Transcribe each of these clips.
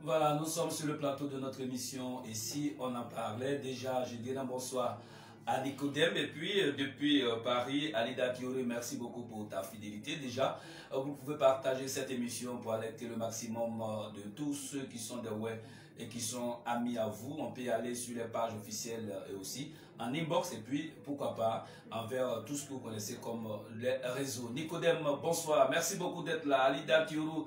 Voilà, nous sommes sur le plateau de notre émission. Ici, on en parlait déjà. Je dirais un bonsoir à Nicodème. Et puis, depuis Paris, Alida Kiori, merci beaucoup pour ta fidélité. Déjà, vous pouvez partager cette émission pour alerter le maximum de tous ceux qui sont des web et qui sont amis à vous. On peut y aller sur les pages officielles et aussi en inbox. Et puis, pourquoi pas, envers tout ce que vous connaissez comme les réseaux. Nicodème, bonsoir. Merci beaucoup d'être là. Alida Kiori,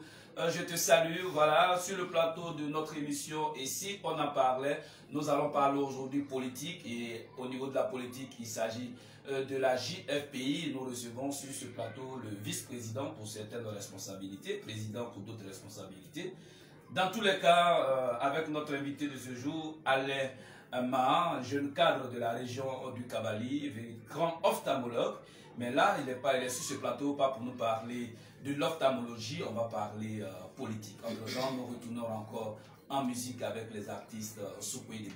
je te salue. Voilà, sur le plateau de notre émission. Et si on en parlait, nous allons parler aujourd'hui politique. Et au niveau de la politique, il s'agit de la JFPI. Nous recevons sur ce plateau le vice-président pour certaines responsabilités, président pour d'autres responsabilités. Dans tous les cas, avec notre invité de ce jour, Alain Mahan, jeune cadre de la région du Kabylie, grand ophtalmologue. Mais là, il est sur ce plateau, pas pour nous parler de l'ophtalmologie, on va parler politique. Entre-temps, nous retournons encore en musique avec les artistes Soukoué de Bédi.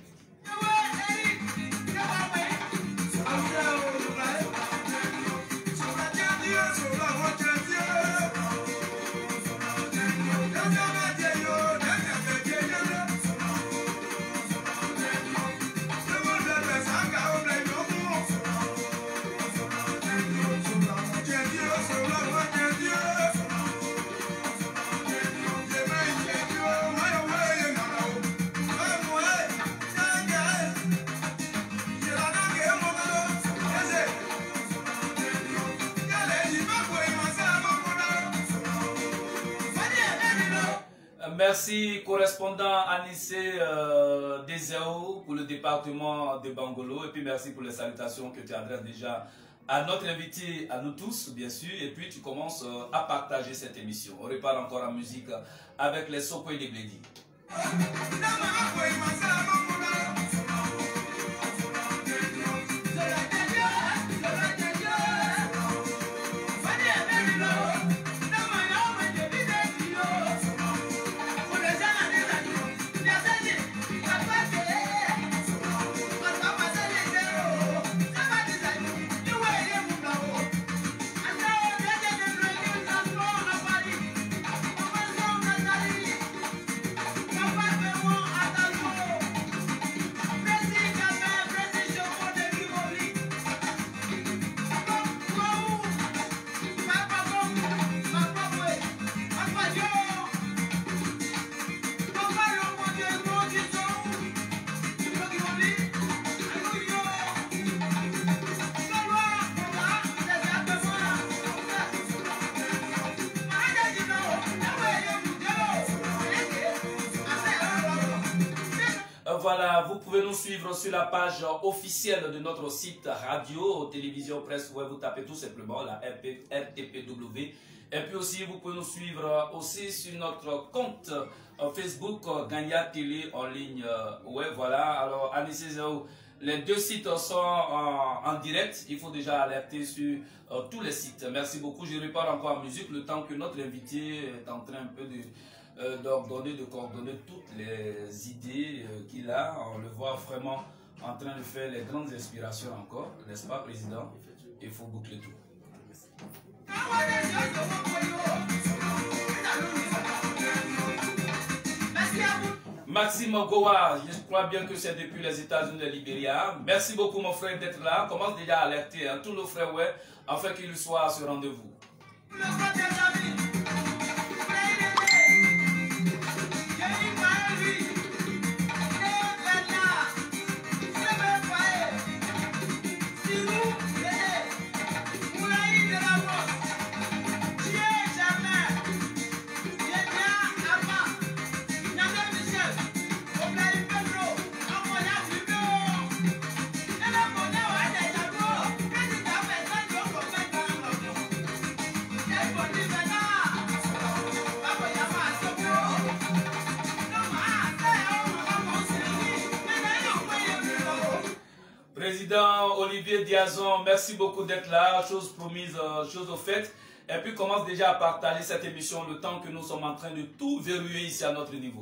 Merci, correspondant Anissé Dezeo pour le département de Bangolo. Et puis merci pour les salutations que tu adresses déjà à notre invité, à nous tous, bien sûr. Et puis tu commences à partager cette émission. On repart encore en musique avec les Sokoy de Bledi. Voilà, vous pouvez nous suivre sur la page officielle de notre site radio, télévision, presse, web, vous tapez tout simplement la RTPW. Et puis aussi, vous pouvez nous suivre aussi sur notre compte Facebook, Gagna Télé en ligne. Ouais, voilà. Alors, Anissé Zéo, les deux sites sont en direct. Il faut déjà alerter sur tous les sites. Merci beaucoup. Je repars encore en musique le temps que notre invité est en train un peu de coordonner toutes les idées qu'il a. On le voit vraiment en train de faire les grandes inspirations encore, n'est-ce pas, Président? Il faut boucler tout. Maxime Gowa, je crois bien que c'est depuis les États-Unis de Libéria. Merci beaucoup, mon frère, d'être là. On commence déjà à alerter tous nos frères, ouais, afin qu'ils soient à ce rendez-vous. Président Olivier Diazon, merci beaucoup d'être là. Chose promise, chose au fait. Et puis commence déjà à partager cette émission le temps que nous sommes en train de tout verrouiller ici à notre niveau.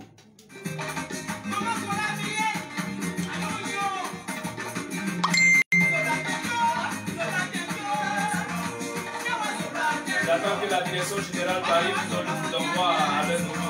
J'attends que la direction générale Paris nous donne d'envoi avec nous.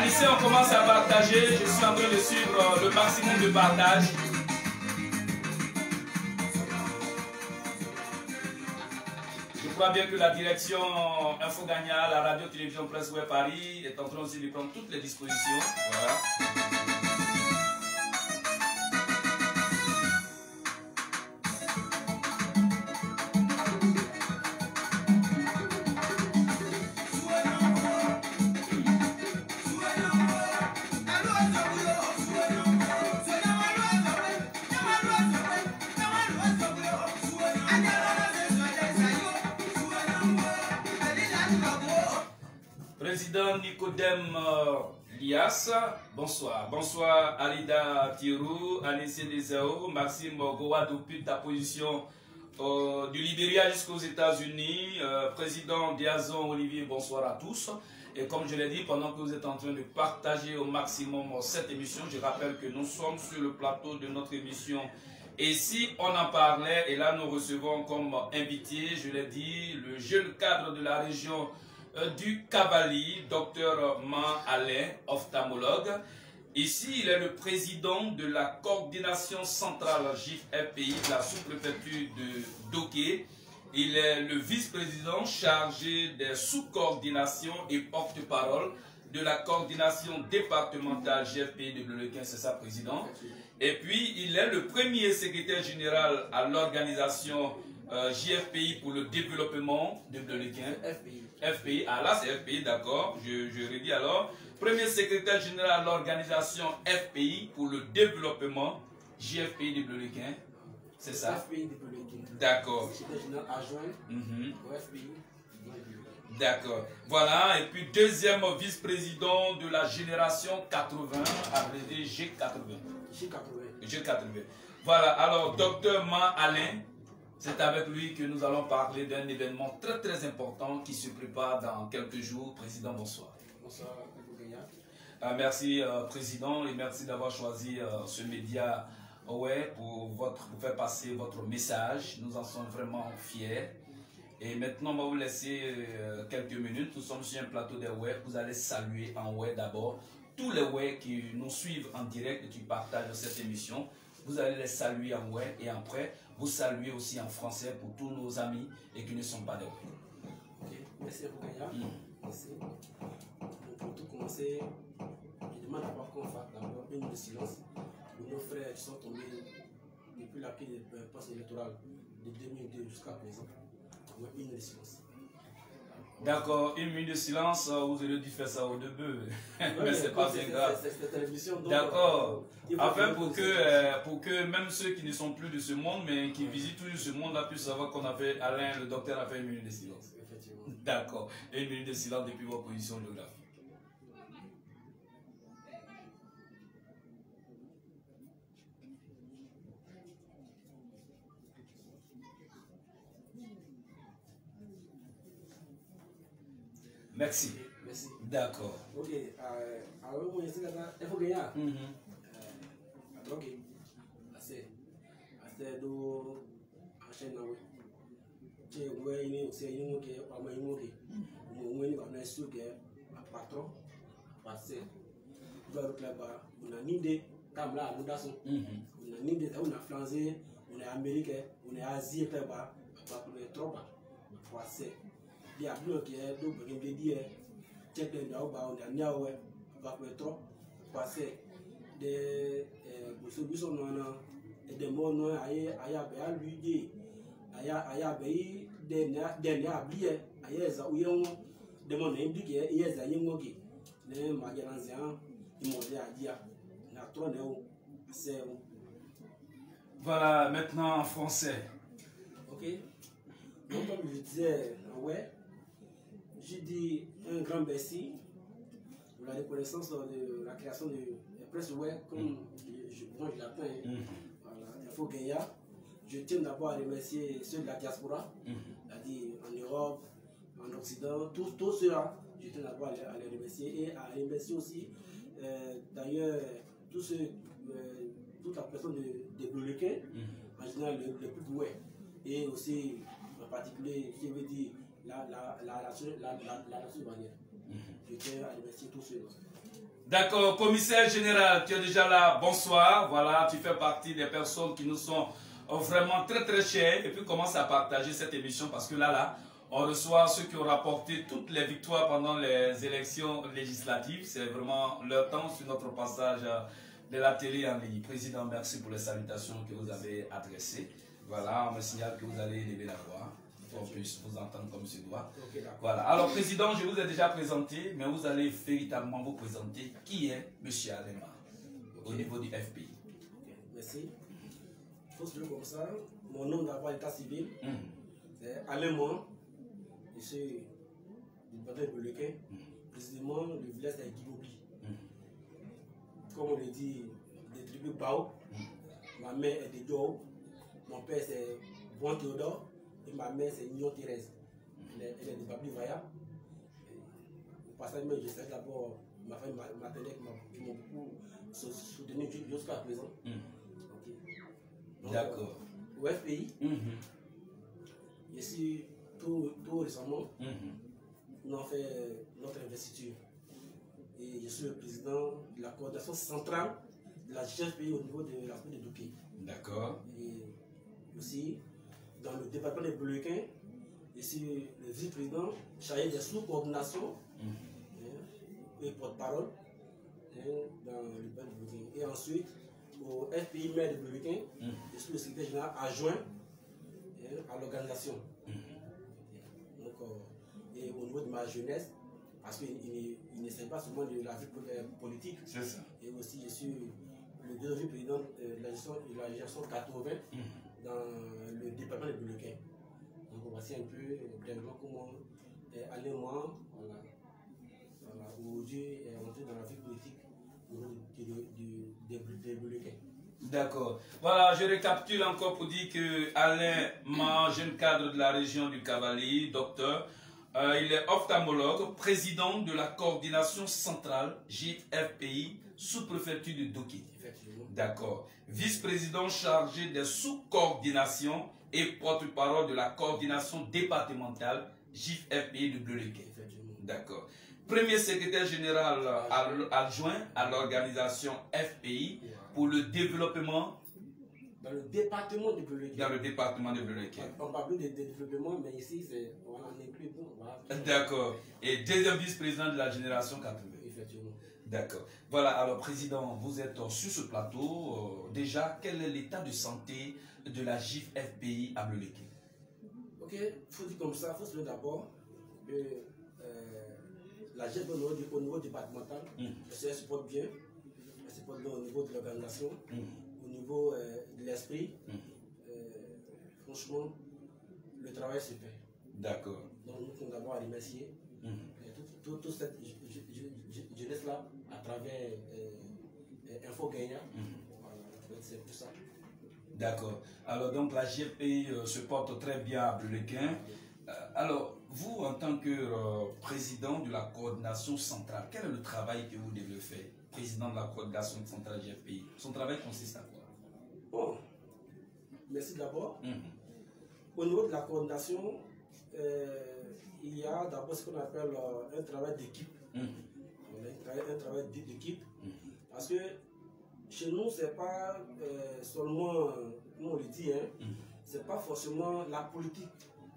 Ici, on commence à partager. Je suis en train de suivre le maximum de partage. Je crois bien que la direction Info Gagna, la radio-télévision Presse Web Paris est en train aussi de prendre toutes les dispositions. Voilà. Président Nicodème Lias, bonsoir. Bonsoir Alida Thierou, Anissé Desao, Maxime Gowa depuis ta position du Libéria jusqu'aux États-Unis. Président Diazon Olivier, bonsoir à tous. Et comme je l'ai dit, pendant que vous êtes en train de partager au maximum cette émission, je rappelle que nous sommes sur le plateau de notre émission. Et si on en parlait, et là nous recevons comme invité, je l'ai dit, le jeune cadre de la région du Cavali, Dr Man Alain, ophtalmologue. Ici, il est le président de la coordination centrale JFPI de la sous-préfecture de Doké. Il est le vice-président chargé des sous-coordinations et porte-parole de la coordination départementale JFPI de Bleu-le-Quin, c'est ça, président. Et puis, il est le premier secrétaire général à l'organisation JFPI pour le développement de Bleu-le-Quin. FPI, ah là c'est FPI, d'accord, je redis alors. Premier secrétaire général à l'organisation FPI pour le développement JFPI de Bleu-le-Quin, c'est ça? FPI de Bleu-le-Quin. D'accord. Secrétaire général adjoint au FPI. D'accord. Voilà, et puis deuxième vice-président de la génération 80, appelé G80. G80. Voilà, alors docteur Man Alain. C'est avec lui que nous allons parler d'un événement très très important qui se prépare dans quelques jours. Président, bonsoir. Bonsoir, merci Président, et merci d'avoir choisi ce média pour faire passer votre message. Nous en sommes vraiment fiers. Et maintenant, on va vous laisser quelques minutes. Nous sommes sur un plateau des web. Vous allez saluer en web d'abord tous les web qui nous suivent en direct et qui partagent cette émission. Vous allez les saluer en web et après, vous saluez aussi en français pour tous nos amis et qui ne sont pas des web. Ok, merci Roukaya. Merci. Donc, pour tout commencer, je demande d'abord qu'on fasse d'abord une minute de silence pour nos frères qui sont tombés depuis la prise des postes électoraux de 2002 jusqu'à présent. Une minute de silence. D'accord, une minute de silence, vous auriez dû faire ça au début, mais c'est pas bien grave. D'accord, enfin pour que même ceux qui ne sont plus de ce monde, mais qui visitent toujours ce monde-là, puissent savoir qu'on a fait, Alain, le docteur a fait une minute de silence. D'accord, une minute de silence depuis votre position géographique. Merci. Merci. D'accord. Ok. Alors, moi, je il faut gagner. Ok. Assez. Assez d'eau. Enchaîne là. Tu vois, il est aussi un qui est pas mal moqué. Moi, on est sûr que patron. Passé. Tu vas là-bas. On a ni des comme là, nous dansons. On a ni des, on a français, on est américain, on est asien là-bas. Pas pour les trop bas. Passé. Il y a plus qui est donc il me dit check les là bas on a niawe va pour trop passer des solutions non et des mots non aya be lui dit aya be des ablié aya za uyon des mots indiqué aya za yimoki ne mageranzian il m'a dit à dire na trop néo c'est voilà maintenant en français. Ok, donc comme je disais ouais. Je dis un grand merci pour la reconnaissance de la création de la presse web, comme je l'attends. Voilà, Info Gagna. Je tiens d'abord à remercier ceux de la diaspora, c'est-à-dire en Europe, en Occident, tous ceux-là. Je tiens d'abord à les remercier et à remercier aussi, d'ailleurs, toute la personne de Bleu-le-Quin, en général le plus web, et aussi en particulier, je veux dire, la nation bannière. Je tiens à remercier tous ceux-là. D'accord, commissaire général, tu es déjà là, bonsoir. Voilà, tu fais partie des personnes qui nous sont vraiment très très chères. Et puis commence à partager cette émission parce que là, on reçoit ceux qui ont rapporté toutes les victoires pendant les élections législatives. C'est vraiment leur temps sur notre passage de la télé en ligne. Président, merci pour les salutations que vous avez adressées. Voilà, on me signale que vous allez lever la voix. On puisse vous entendre comme se doit. Okay, voilà. Alors, Président, je vous ai déjà présenté, mais vous allez véritablement vous présenter qui est M. Alema au niveau du FPI. Okay. Merci. Il faut se dire comme ça. Mon nom d'abord état civil, c'est Alema. Je suis du bataille de Lequin. Précisément, le village est Guibobi. Comme on le dit, des tribus Bao. Ma mère est de Djou. Mon père c'est Bon Théodore. Et ma mère, c'est Nyon Thérèse. Elle est de Babli Vaya. Au passage, je sais d'abord ma famille maternelle qui m'ont beaucoup soutenu jusqu'à présent. D'accord. Au FPI, je suis tout récemment, nous avons fait notre investiture. Et je suis le président de la coordination centrale de la GFPI au niveau de la commune de Douké. D'accord. Et aussi, dans le département des Bleuquins, je suis le vice-président chargé des sous-coordinations et porte-parole dans le département de Bleuquins. Et ensuite, au FPI maire de Bleuquins, je suis le secrétaire général adjoint à l'organisation. Donc, et au niveau de ma jeunesse, parce qu'il ne s'agit pas seulement de la vie politique, c'est ça. Et aussi, je suis le deuxième vice-président de la gestion 80. Dans le département de Bleuquins. Donc voici un peu brièvement comment aller moi aujourd'hui rentrer dans la vie politique de Bleuquins. D'accord. Voilà, je récapitule encore pour dire que Alain Ma, jeune cadre de la région du Cavalier, docteur, il est ophtalmologue, président de la coordination centrale GFPI, sous-préfecture de Douké. D'accord. Vice-président chargé des sous-coordinations et porte-parole de la coordination départementale GIF-FPI de Bleuquin. D'accord. Premier secrétaire général adjoint à l'organisation FPI pour le développement. Dans le département de Bleuquin. Dans le département de Bleuquin. On parle de développement, mais ici, on inclut tout. Voilà. D'accord. Et deuxième vice-président de la génération 80. Effectivement. D'accord. Voilà, alors Président, vous êtes sur ce plateau. Déjà, quel est l'état de santé de la GIF-FPI à Bleuquin? Ok, il faut dire comme ça, il faut se dire d'abord que la GIF au niveau départemental, elle se porte bien, elle se porte bien au niveau de l'organisation, au niveau de l'esprit. Franchement, le travail se fait. D'accord. Donc nous pouvons d'abord remercier toute cette jeunesse-là à travers Info Gagnant. C'est pour ça. D'accord. Alors donc la GFPI se porte très bien à Bleuquin. Alors vous en tant que président de la coordination centrale, quel est le travail que vous devez faire, président de la coordination centrale GFPI? Son travail consiste à quoi? Bon, merci d'abord. Au niveau de la coordination, il y a d'abord ce qu'on appelle un travail d'équipe. Un travail d'équipe. Parce que chez nous, ce n'est pas seulement, comme on le dit, ce n'est pas forcément la politique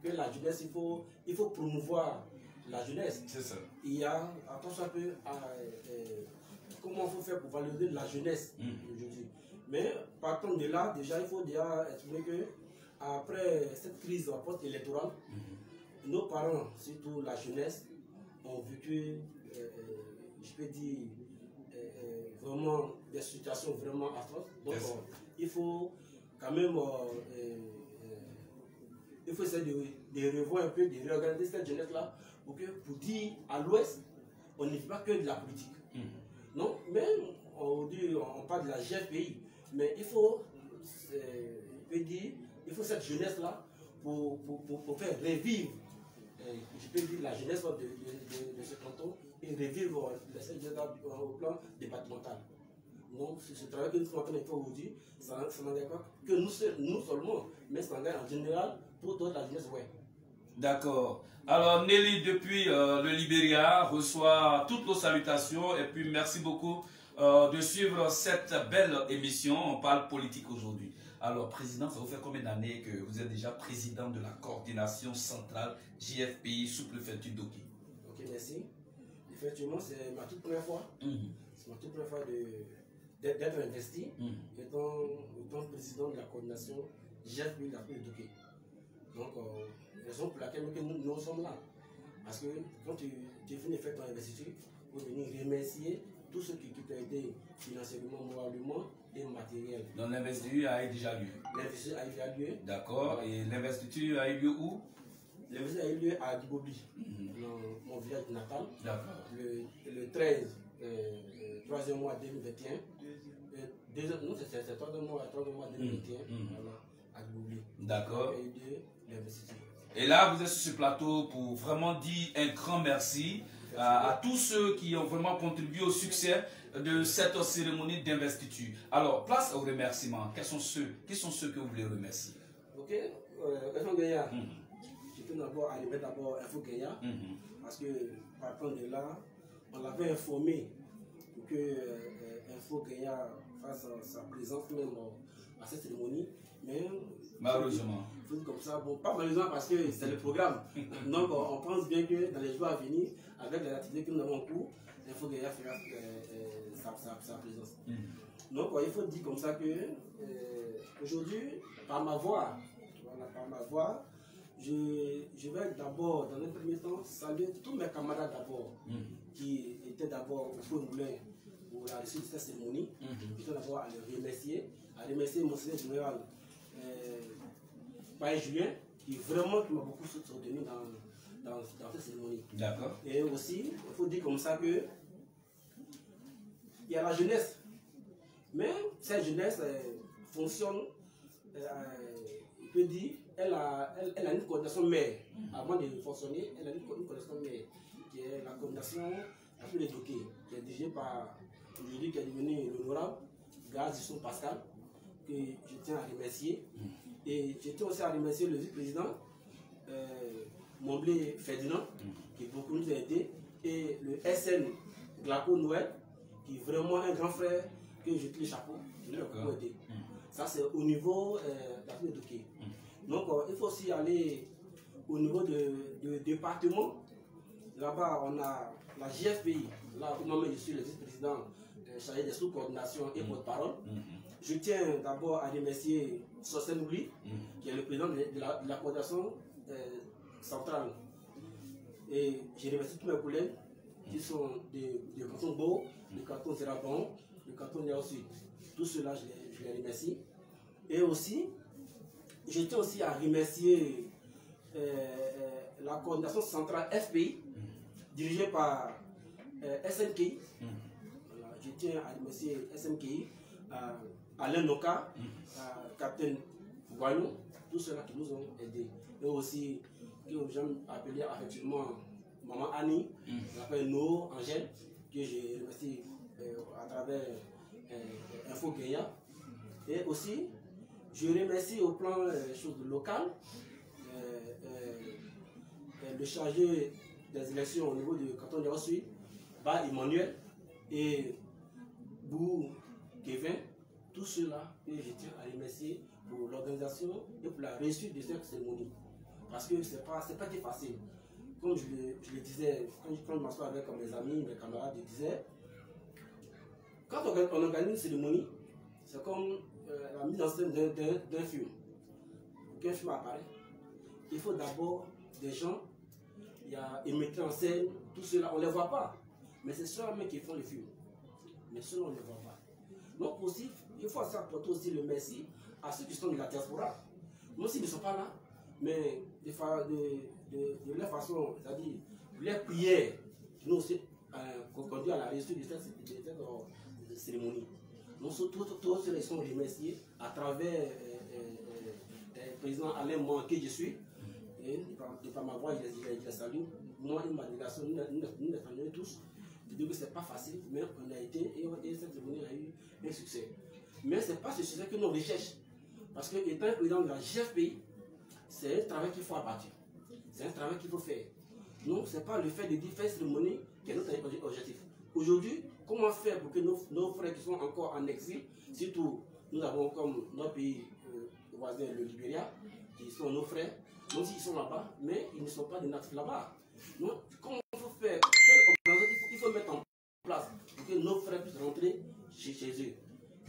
que la jeunesse, il faut promouvoir la jeunesse. C'est ça. Il y a, attention un peu à comment il faut faire pour valoriser la jeunesse aujourd'hui. Mais partant de là, déjà, il faut déjà expliquer que après cette crise post-électorale, nos parents, surtout la jeunesse, ont vécu, je peux dire, vraiment des situations vraiment atroces. Donc, il faut quand même il faut essayer de revoir un peu, de réorganiser cette jeunesse-là pour dire à l'Ouest, on ne fait pas que de la politique. Non, mais on parle de la GFPI, mais il faut, il faut cette jeunesse-là pour faire revivre, je peux dire, la jeunesse de ce canton et revivre cette jeunesse au plan départemental. Donc, ce travail que nous sommes en train de faire aujourd'hui, ça n'engage pas que nous seulement, mais ça engage en général pour toute la jeunesse. Ouais. D'accord. Alors Nelly, depuis le Libéria, reçoit toutes nos salutations et puis merci beaucoup de suivre cette belle émission. On parle politique aujourd'hui. Alors, Président, ça vous fait combien d'années que vous êtes déjà président de la coordination centrale JFPI sous-préfecture d'Oki? Ok, merci. Effectivement, c'est ma toute première fois. C'est ma toute première fois d'être investi étant président de la coordination JFPI d'Oki. Donc, raison pour laquelle nous sommes là. Parce que quand tu finis de faire ton investiture, il faut venir remercier tous ceux qui t'ont aidé financièrement, moralement et matériel. Donc l'investiture a déjà lieu. L'investiture a déjà lieu. D'accord. Et l'investiture a eu lieu où? L'investiture a eu lieu à Dibobli, dans mon village natal. D'accord. Le 13, 3e mois 2021. Non, c'est 3e mois 2021. Voilà, à Dibobli. D'accord. Il y a eu lieu l'investiture. Et là, vous êtes sur ce plateau pour vraiment dire un grand merci à tous ceux qui ont vraiment contribué au succès de cette cérémonie d'investiture. Alors, place aux remerciements. Quels sont ceux que vous voulez remercier? Ok, Info Guéa. Je peux d'abord arriver Info Guéa, parce que partant de là, on l'avait informé pour que Info Guéa fasse sa présence même à cette cérémonie. Mais malheureusement. Comme ça, bon, pas malheureusement parce que c'est le programme. Donc on pense bien que dans les jours à venir, avec les activités que nous avons en cours, Info Guéa fera sa présence. Donc il faut dire comme ça que aujourd'hui, par ma voix, je vais d'abord, dans un premier temps, saluer tous mes camarades d'abord, qui étaient d'abord au Feu Moulin pour la réussite de cette cérémonie. Je tiens d'abord à les remercier, mon secrétaire général, Paye Julien, qui vraiment m'a beaucoup soutenu dans cette cérémonie. D'accord. Et aussi, il faut dire comme ça que il y a la jeunesse. Mais cette jeunesse fonctionne, il peut dire, elle a une coordination mère. Avant de fonctionner, elle a une coordination mère, qui est la coordination la plus éduquée, qui est dirigée par, aujourd'hui, qui est devenu l'honorable Gazisson Pascal, que je tiens à remercier. Et je tiens aussi à remercier le vice-président, Momblé Ferdinand, qui beaucoup nous a aidé, et le SN Glaco Noël, qui est vraiment un grand frère que je tire le chapeau, qui m'a beaucoup aidé. Ça, c'est au niveau de la plus éduquée. Donc, il faut aussi aller au niveau du département. Là-bas, on a la JFPI. Là, où moi-même, je suis le vice-président chargé des sous-coordinations et porte-parole. Je tiens d'abord à remercier Sosen Ouli, qui est le président de la coordination centrale. Et je remercie tous mes collègues qui sont du canton Beau, du canton Zerabon, du canton Niao Sud. Tous ceux-là, je les remercie. Et aussi, je tiens aussi à remercier la coordination centrale FPI, dirigée par SNKI. Voilà, je tiens à remercier SNKI, Alain Noka, Captain Guayou, tous ceux-là qui nous ont aidés. Et aussi, que j'aime appeler affectivement Maman Annie, j'appelle No Angèle, que je remercie à travers Info Guéa. Et aussi, je remercie au plan local le chargé des élections au niveau du canton de Sud, Ba Emmanuel et Bou Kevin, tous ceux-là que je tiens à remercier pour l'organisation et pour la réussite de cette cérémonie. Parce que ce n'est pas facile. Comme je le disais, quand je m'assois avec mes amis, mes camarades, je disais, quand on organise une cérémonie, c'est comme la mise en scène d'un film. Pour qu'un film apparaît, il faut d'abord des gens, ils mettent en scène, tout cela, on ne les voit pas. Mais c'est ceux-là qui font le film. Mais ceux-là, on ne les voit pas. Donc aussi, il faut apporter aussi le merci à ceux qui sont de la diaspora. Même s'ils ne sont pas là, mais de leur façon, c'est-à-dire leur prière, qui nous aussi conduit à la réussite de cette cérémonie. Donc tous ceux-là sont remerciés à travers le président Alain Moin, qui je suis. Et par ma voix, il les salue. Moi et ma délégation, nous les saluons tous. Je dis que ce n'est pas facile, mais on a été et cette cérémonie a eu un succès. Mais ce n'est pas ce succès que nous recherchons. Parce que étant président de la GFPI, c'est un travail qu'il faut abattre. C'est un travail qu'il faut faire. Non, ce n'est pas le fait de dire faire cérémonie qui est notre objectif. Aujourd'hui, comment faire pour que nos frères qui sont encore en exil, surtout nous avons comme notre pays voisin, le Libéria, qui sont nos frères, même s'ils sont là-bas, mais ils ne sont pas des natifs là-bas. Donc, comment il faut faire? Quelle organisation il faut mettre en place pour que nos frères puissent rentrer chez eux?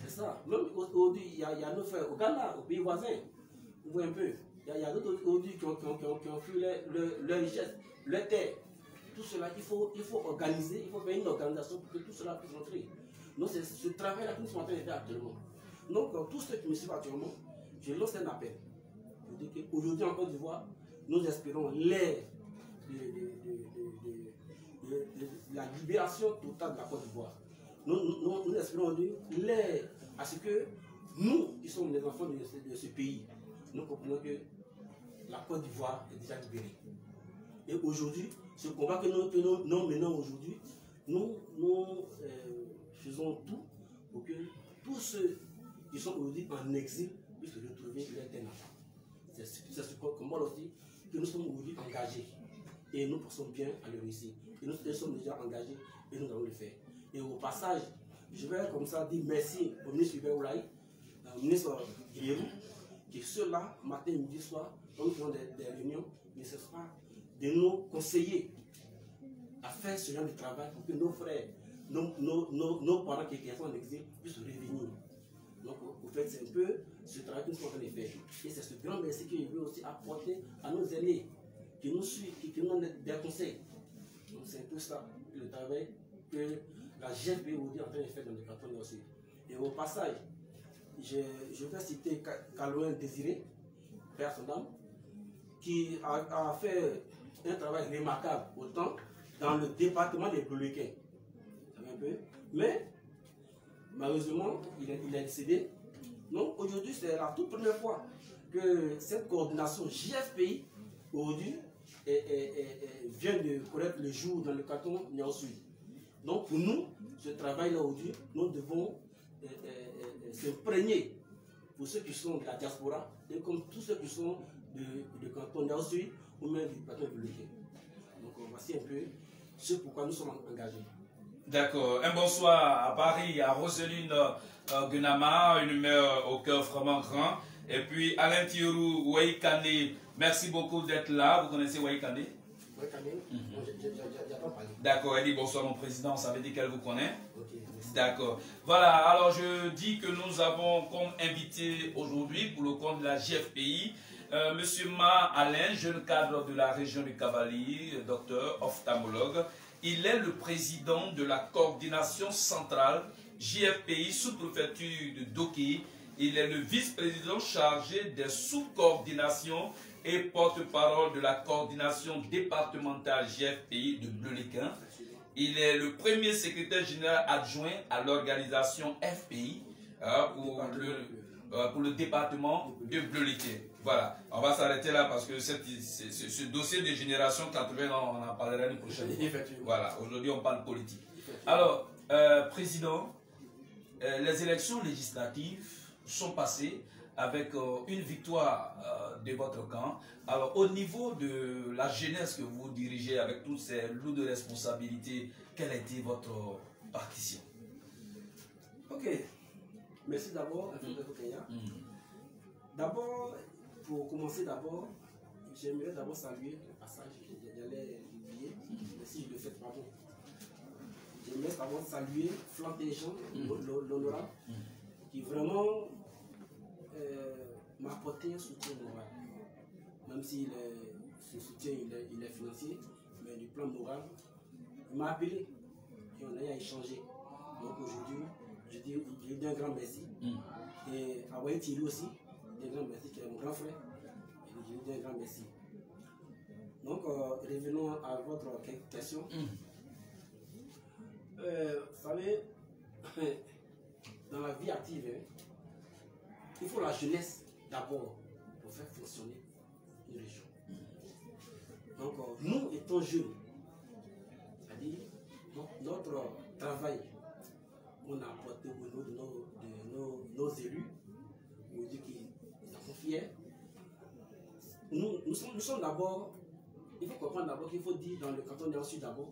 C'est ça. Même aujourd'hui, il y a nos frères au Ghana, au pays voisin. Vous voyez un peu. Il y a d'autres aujourd'hui qui ont fui leur richesse, leur terre. Tout cela, il faut organiser, il faut faire une organisation pour que tout cela puisse rentrer. Donc, c'est ce travail-là que nous sommes en train de faire actuellement. Donc, tous ceux qui me suivent actuellement, je lance un appel. Je dis qu'aujourd'hui, en Côte d'Ivoire, nous espérons l'ère de la libération totale de la Côte d'Ivoire. Nous espérons aujourd'hui l'ère à ce que nous, qui sommes les enfants de ce pays, nous comprenons que la Côte d'Ivoire est déjà libérée. Et aujourd'hui, ce combat que nous menons aujourd'hui, nous faisons tout pour que tous ceux qui sont aujourd'hui en exil puissent retrouver leur terre natale. C'est ce combat aussi que nous sommes aujourd'hui engagés. Et nous pensons bien à le réussir. Et nous sommes déjà engagés et nous allons le faire. Et au passage, je vais comme ça dire merci au ministre Hubert Oulaye, au ministre Guillerou, qui ceux-là, matin, midi, soir, quand nous faisons des réunions, ne cessent pas de nous conseiller à faire ce genre de travail pour que nos frères, nos parents qui sont en exil puissent revenir. Donc, au fait, c'est un peu ce travail que nous sommes en train de faire. Et c'est ce grand merci que je veux aussi apporter à nos aînés qui nous suivent, qui nous donnent des conseils. Donc, c'est un peu ça, le travail que la GFP aujourd'hui est en train de faire dans le canton aussi. Et au passage, je vais citer Calouin Désiré, Père son âme, qui a fait un travail remarquable autant dans le département des Bleuquins. Un peu. Mais malheureusement, il est décédé. Donc aujourd'hui, c'est la toute première fois que cette coordination JFPI aujourd'hui vient de connaître le jour dans le canton Niaousui. Donc pour nous, ce travail-là aujourd'hui, nous devons s'imprégner pour ceux qui sont de la diaspora et comme tous ceux qui sont du canton Niaousui ou même du canton Bleuquin. Donc voici un peu ce pourquoi nous sommes engagés. D'accord. Un bonsoir à Paris, à Roseline Gunama, une mère au cœur vraiment grand. Et puis Alain Thiorou, Waïkane, merci beaucoup d'être là. Vous connaissez Waïkane? Waïkane, j'ai pas parlé. D'accord, elle dit bonsoir mon président, ça veut dire qu'elle vous connaît. Okay, d'accord. Voilà, alors je dis que nous avons comme invité aujourd'hui pour le compte de la GFPI, Monsieur Ma Alain, jeune cadre de la région du Cavalier, docteur, ophtalmologue. Il est le président de la coordination centrale JFPI sous-préfecture de Doké. Il est le vice-président chargé des sous-coordinations et porte-parole de la coordination départementale JFPI de Bleuquin. Il est le premier secrétaire général adjoint à l'organisation FPI pour le département de Bleuquin. Voilà, on va s'arrêter là parce que ce dossier de génération 80, on en parlera une prochaine fois. Voilà, aujourd'hui on parle politique. Alors, Président, les élections législatives sont passées avec une victoire de votre camp. Alors, au niveau de la jeunesse que vous dirigez avec toutes ces lourdes responsabilités, quelle a été votre partition? Ok, merci d'abord, D'abord, pour commencer j'aimerais d'abord saluer le passage, j'allais l'oublier, mais si je le fais, pardon. J'aimerais d'abord saluer Flantéjean, l'honorable, qui vraiment m'a apporté un soutien moral. Même si ce soutien il est financier, mais du plan moral, il m'a appelé et on a échangé. Donc aujourd'hui, je dis un grand merci. Et à Waïtiri aussi, un grand merci, qui est mon grand frère. Et je lui dis un grand merci. Donc, revenons à votre question. Vous savez, dans la vie active, il faut la jeunesse d'abord pour faire fonctionner une région. Donc, nous étant jeunes, c'est-à-dire notre travail qu'on a apporté au niveau de nos élus, on dit qu'ils en sont fiers. Nous sommes d'abord il faut comprendre d'abord qu'il faut dire dans le canton de Sud d'abord,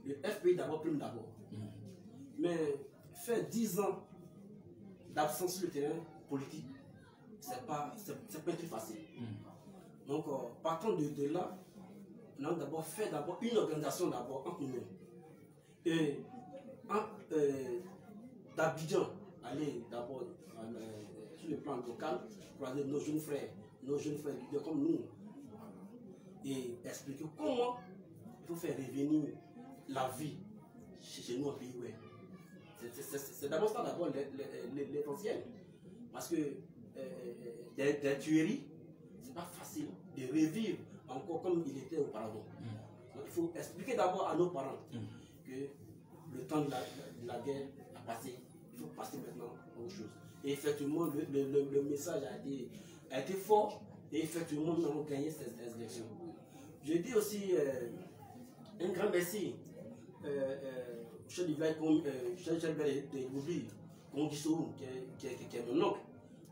le FPI d'abord prime d'abord. Mais faire 10 ans d'absence sur le terrain politique, c'est pas un truc facile. Donc, partant de là, on a d'abord fait une organisation d'abord entre nous. Et d'Abidjan, aller d'abord sur le plan local, croiser nos jeunes frères leaders comme nous, et expliquer comment il faut faire revenir la vie chez nous au pays. Ouais. C'est d'abord ça, d'abord l'essentiel. Parce que des tueries, c'est pas facile de revivre encore comme il était auparavant. Donc, il faut expliquer d'abord à nos parents que le temps de la guerre a passé, il faut passer maintenant à autre chose. Et effectivement, le message a été fort, et effectivement, nous avons gagné cette élection. Je dis aussi un grand merci chef du village de Goubi, Kongissou, qui est mon oncle,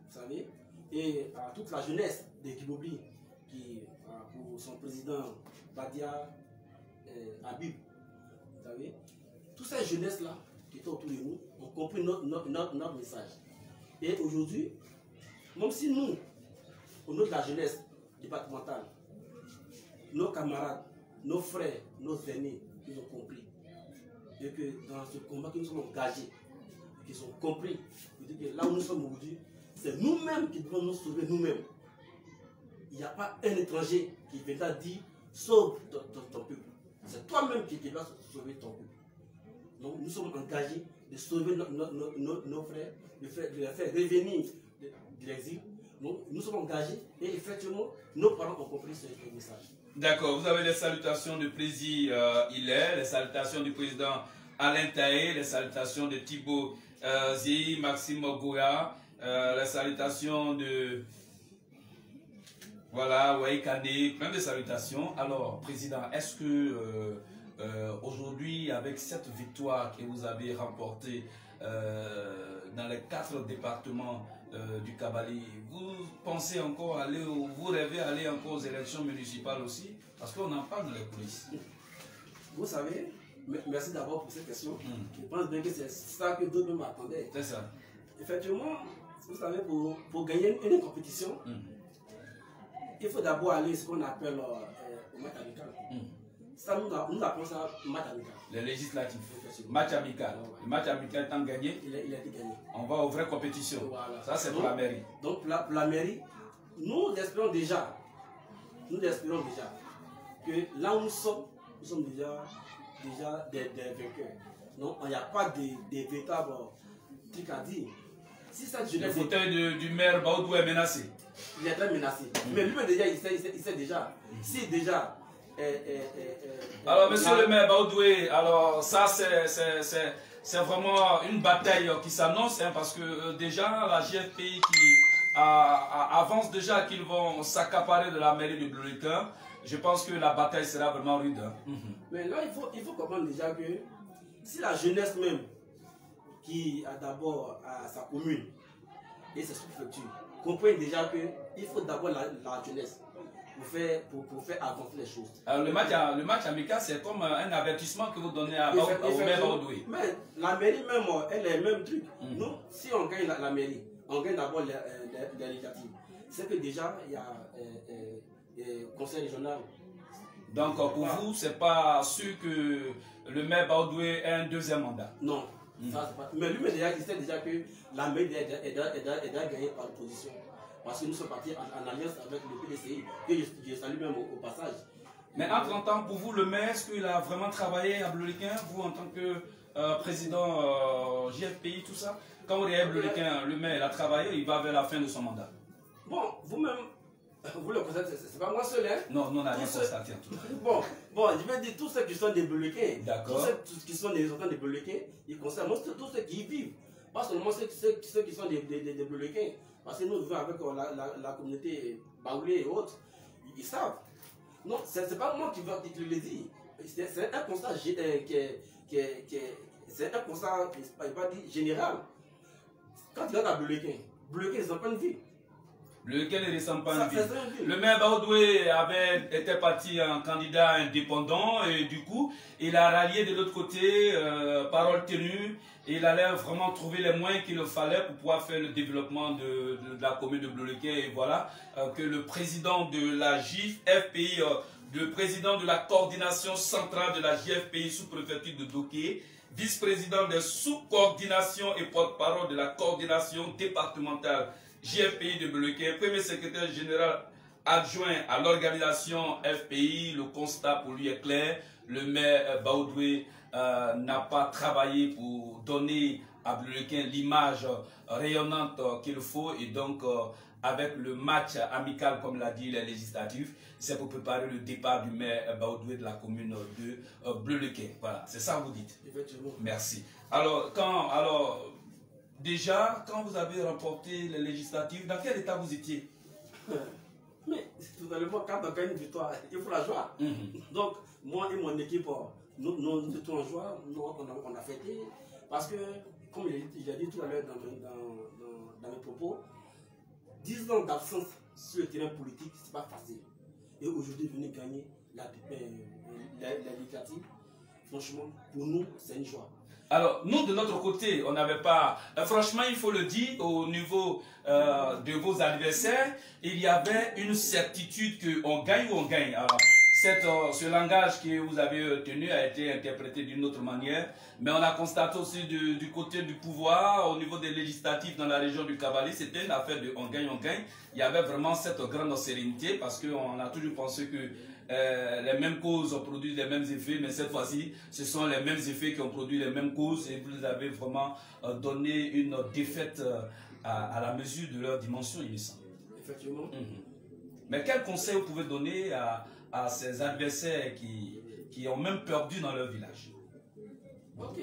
vous savez, et à toute la jeunesse de Goubi, qui pour son président Badia Habib, vous savez, toute cette jeunesse-là qui était autour de nous ont compris notre message. Et aujourd'hui, même si nous, au nom de la jeunesse départementale, nos camarades, nos frères, nos aînés, ils ont compris. Et que dans ce combat que nous sommes engagés, qu'ils ont compris que là où nous sommes aujourd'hui, c'est nous-mêmes qui devons nous sauver nous-mêmes. Il n'y a pas un étranger qui viendra dire sauve ton peuple. C'est toi-même qui dois sauver ton peuple. Donc nous sommes engagés de sauver nos frères, de les faire revenir de l'exil. Donc nous sommes engagés et effectivement nos parents ont compris ce message. D'accord, vous avez les salutations du président Hilaire, les salutations du président Alain Taé, les salutations de Thibaut Zéhi, Maxime Goya, les salutations de voilà, Waïkane, plein de salutations. Alors, président, est-ce que aujourd'hui, avec cette victoire que vous avez remportée dans les 4 départements du Kabali, vous pensez encore aller, vous rêvez aller encore aux élections municipales aussi? Parce qu'on en parle dans les coulisses. Vous savez, merci d'abord pour cette question. Je pense bien que c'est ça que d'autres m'attendaient. C'est ça. Effectivement, vous savez, pour gagner une compétition, il faut d'abord aller ce qu'on appelle au match amical. Ça, nous appelons ça match amical. Les législatifs. Match amical. Le match amical étant gagné, il a été gagné. On va aux vraies compétitions. Voilà. Ça, c'est pour la mairie. Donc, pour la mairie, nous espérons déjà que là où nous sommes déjà des vainqueurs. Donc, il n'y a pas de véritables trucs à dire. Si cette jeunesse. Le fauteuil du maire Baoudou est menacé. Il est très menacé. Mais lui déjà, il sait déjà. Si déjà. Alors, monsieur le maire Baoudoué, alors ça c'est vraiment une bataille qui s'annonce, hein, parce que déjà la GFPI qui avance déjà qu'ils vont s'accaparer de la mairie de Bleulequin. Je pense que la bataille sera vraiment rude. Hein. Mais là, il faut comprendre déjà que si la jeunesse même, qui a d'abord sa commune et ses sous-préfectures, comprennent déjà qu'il faut d'abord la jeunesse pour faire avancer les choses. Alors le match amical, c'est comme un avertissement que vous donnez au maire Baoudoué. Mais la mairie même, elle est le même truc. Nous, si on gagne la mairie, on gagne d'abord les législatives. C'est que déjà, il y a conseil régional. Donc pour vous, c'est pas sûr que le maire Baoudoué ait un deuxième mandat? Non. Ça, pas... Mais lui, il sait déjà que la mairie est gagnée par l'opposition. Parce que nous sommes partis en alliance avec le PDCI, que je salue même au passage. Mais en 30 ans, pour vous, le maire, est-ce qu'il a vraiment travaillé à Bleulequin, vous en tant que président GFPI, tout ça? Quand vous regardez Bleulequin, le maire, il a travaillé, il va vers la fin de son mandat. Bon, vous-même, vous le constatez, c'est pas moi seul, hein? Non, on n'a rien constaté en tout cas. Bon, je vais dire tous ceux qui sont des Bleulequins, tous ceux qui sont des enfants des Bleulequins, ils concernent tous ceux qui y vivent. Pas seulement ceux qui sont des Bleulequins. Parce que nous vivons avec la communauté baoulée et autres, ils savent. Non, c'est pas moi qui le dis. C'est un constat c'est un constat, je ne vais pas dire général. Quand tu regardes à Bleulequin, ils n'ont pas une vie. Lequel ne ressemble pas à une ville. Le maire Baudoué était parti en candidat indépendant et du coup, il a rallié de l'autre côté, parole tenue, et il allait vraiment trouver les moyens qu'il fallait pour pouvoir faire le développement de la commune de Bleu-le-Quai. Et voilà que le président de la JFPI, le président de la coordination centrale de la JFPI sous-préfecture de Doké, vice-président de sous-coordination et porte-parole de la coordination départementale JFPI de Bleu-le-Quai, premier secrétaire général adjoint à l'organisation FPI, le constat pour lui est clair. Le maire Baudoué n'a pas travaillé pour donner à Bleu-le-Quai l'image rayonnante qu'il faut et donc avec le match amical comme l'a dit les législatifs, c'est pour préparer le départ du maire Baudoué de la commune de Bleu-le-Quai. Voilà, c'est ça que vous dites. Effectivement. Merci. Alors, déjà, quand vous avez remporté les législatives, dans quel état vous étiez? Mais, totalement, quand on gagne une victoire, il faut la joie. Donc, moi et mon équipe, nous étions en joie, on a fêté. Parce que, comme j'ai dit tout à l'heure dans mes propos, 10 ans d'absence sur le terrain politique, ce n'est pas facile. Et aujourd'hui, venir gagner la législative, franchement, pour nous, c'est une joie. Alors, nous, de notre côté, on n'avait pas... franchement, il faut le dire, au niveau de vos adversaires, il y avait une certitude qu'on gagne ou on gagne. Alors, ce langage que vous avez tenu a été interprété d'une autre manière, mais on a constaté aussi du côté du pouvoir, au niveau des législatifs dans la région du Kabbali, c'était une affaire de on gagne, on gagne. Il y avait vraiment cette grande sérénité parce qu'on a toujours pensé que les mêmes causes ont produit les mêmes effets, mais cette fois-ci, ce sont les mêmes effets qui ont produit les mêmes causes et vous avez vraiment donné une défaite à la mesure de leur dimension, il me semble. Effectivement. Mais quel conseil vous pouvez donner à ces adversaires qui ont même perdu dans leur village? Ok,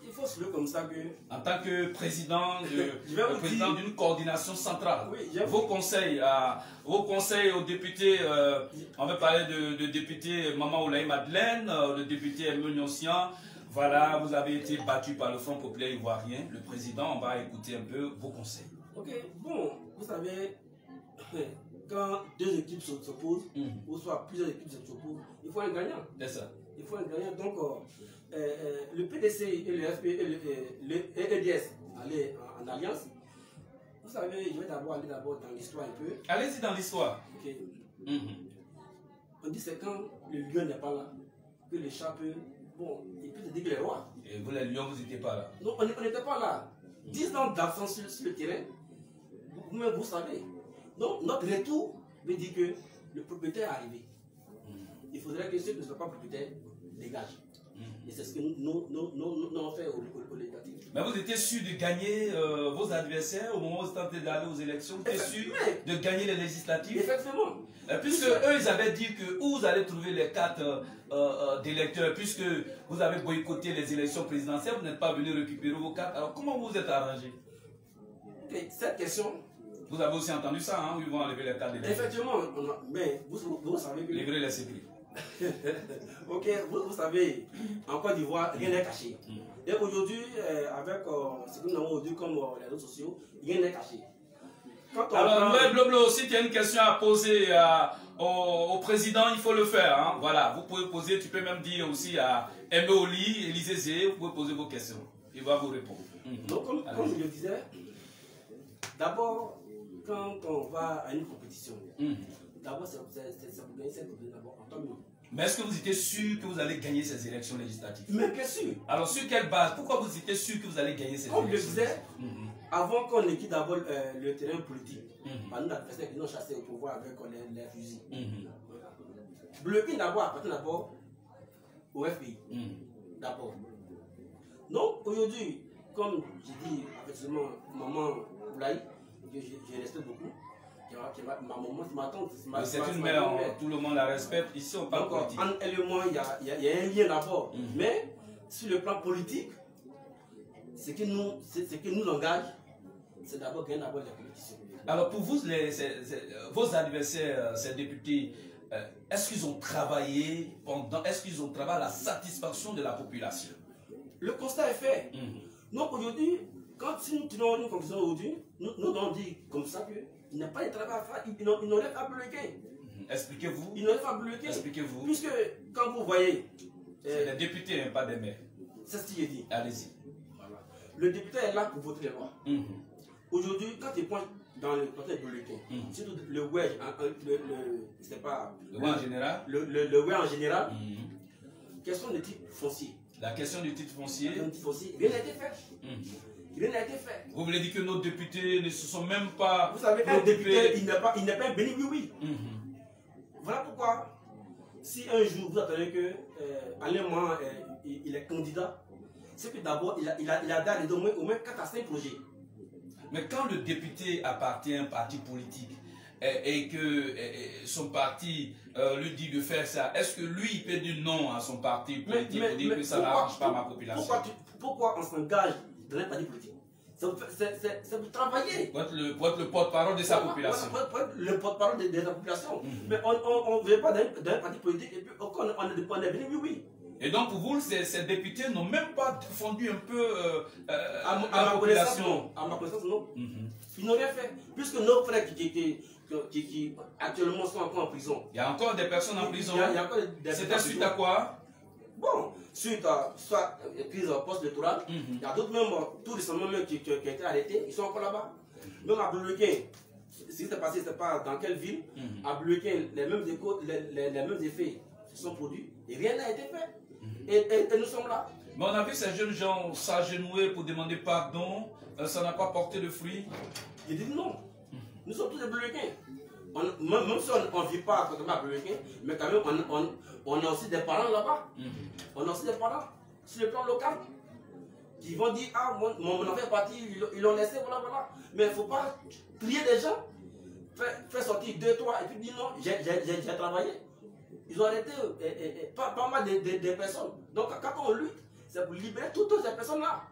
il faut se le comme ça que... En tant que président d'une coordination centrale, oui, vos conseils aux députés, on va parler de député Maman Oulaï Madeleine, le député Emmanuel Nossian, voilà, vous avez été battu par le Front Populaire Ivoirien, le président, on va écouter un peu vos conseils. Ok, bon, vous savez, quand deux équipes s'opposent, ou soit plusieurs équipes s'opposent, il faut un gagnant. C'est ça. Il faut un gagnant. Donc, le PDC et le FP et le EDS aller en alliance. Vous savez, je vais aller d'abord dans l'histoire un peu. Allez-y dans l'histoire. Ok. On dit c'est quand le lion n'est pas là, que le chat peut... Bon, il peut se dire que les rois. Et vous, les lions, vous n'étiez pas là? Non, on n'était pas là. 10 ans d'absence sur le terrain, vous-même vous savez. Donc, notre retour veut dire que le propriétaire est arrivé. Il faudrait que ceux qui ne sont pas propriétaires dégagent. Et c'est ce que nous avons fait au législatif. Mais vous étiez sûr de gagner vos adversaires au moment où vous tentez d'aller aux élections? Vous étiez sûr de gagner les législatives? Effectivement. Puisque eux, ils avaient dit que où vous allez trouver les cartes d'électeurs, puisque vous avez boycotté les élections présidentielles, vous n'êtes pas venu récupérer vos cartes. Alors comment vous vous êtes arrangé? Okay, cette question... Vous avez aussi entendu ça, hein, où ils vont enlever les cartes d'électeurs? Effectivement, mais vous savez que... Livrer les sécurités. Ok, vous savez, en Côte d'Ivoire, rien n'est caché. Et aujourd'hui, avec ce que nous avons aujourd'hui comme les réseaux sociaux, rien n'est caché. Alors, Bloblo, si tu as une question à poser au président, il faut le faire. Hein. Voilà, vous pouvez poser, tu peux même dire aussi à Emeoli, Élisée Zé, vous pouvez poser vos questions. Il va vous répondre. Donc, comme je le disais, d'abord, quand on va à une compétition, d'abord, c'est pour gagner cette compétition d'abord en tant que... Mais est-ce que vous étiez sûr que vous allez gagner ces élections législatives? Mais bien sûr. Alors, sur quelle base? Pourquoi vous étiez sûr que vous allez gagner ces élections? Comme je le disais, avant qu'on ne quitte d'abord le terrain politique, par nos adversaires qui nous ont chassés au pouvoir avec les fusils. Bleu-le-Quai d'abord appartient d'abord au FPI. D'abord. Donc, aujourd'hui, comme j'ai dit, effectivement, maman Oulaï, que j'ai respecté beaucoup, ma maman, c'est ma tante. C'est une mère, tout le monde la respecte. Ici, on parle politique. Entre elle et moi, il y a un lien d'abord. Mais, sur le plan politique, ce qui nous engage, c'est d'abord gagner d'abord la compétition. Alors, pour vous, vos adversaires, ces députés, est-ce qu'ils ont travaillé à la satisfaction de la population? Le constat est fait. Donc, aujourd'hui, quand si nous tenons une conclusion aujourd'hui, nous avons dit comme ça que il n'a pas de travail à faire, il n'aurait pas bloqué. Expliquez-vous. Il n'aurait pas bloqué. Expliquez-vous. Puisque quand vous voyez... c'est des députés, hein, pas des maires. C'est ce qu'il dit. Allez-y. Voilà. Le député est là pour voter les lois. Aujourd'hui, quand il pointe dans le côté bulletin, surtout le wedge, c'est pas... Le wedge en général. Le wedge en général, question de titre foncier. La question du titre foncier. Rien n'a été fait. Rien n'a été fait. Vous voulez dire que nos députés ne se sont même pas... Vous savez, un député, il n'est pas un béni oui. Voilà pourquoi, si un jour vous attendez que Alain Mohan, il est candidat, c'est que d'abord, il a donné au moins 4 à 5 projets. Mais quand le député appartient à un parti politique et que son parti lui dit de faire ça, est-ce que lui il peut dire non à son parti politique pour dire que ça n'arrange pas ma population? Pourquoi on s'engage dans un parti politique? C'est pour travailler. Pour être le porte-parole de sa population. Pour être le porte-parole de la population. Mais on ne veut pas d'un parti politique et puis on est venu, oui. Et donc pour vous, ces députés n'ont même pas défendu un peu à ma population. À ma connaissance, non. Ils n'ont rien fait. Puisque nos frères qui actuellement sont encore en prison. Il y a encore des personnes en prison. C'était suite à quoi? Bon, suite à soit crise post-électorale, il y a d'autres même, tout récemment même, qui ont été arrêtés, ils sont encore là-bas. Même à Bleuquin, ce qui s'est passé, c'est pas dans quelle ville, à Bleuquin, les mêmes effets se sont produits et rien n'a été fait. Et nous sommes là. Mais on a vu ces jeunes gens s'agenouiller pour demander pardon, ça n'a pas porté de fruits. J'ai dit non. Nous sommes tous des Bleuquins. Même si on ne vit pas à Bleuquin, mais quand même on a aussi des parents là-bas. On a aussi des parents sur le plan local qui vont dire ah mon enfant est parti, ils l'ont laissé, voilà. Mais il ne faut pas crier des gens, faire sortir 2, 3 et puis dire non, j'ai travaillé. Ils ont arrêté pas mal de personnes. Donc quand on lutte, c'est pour libérer toutes ces personnes-là.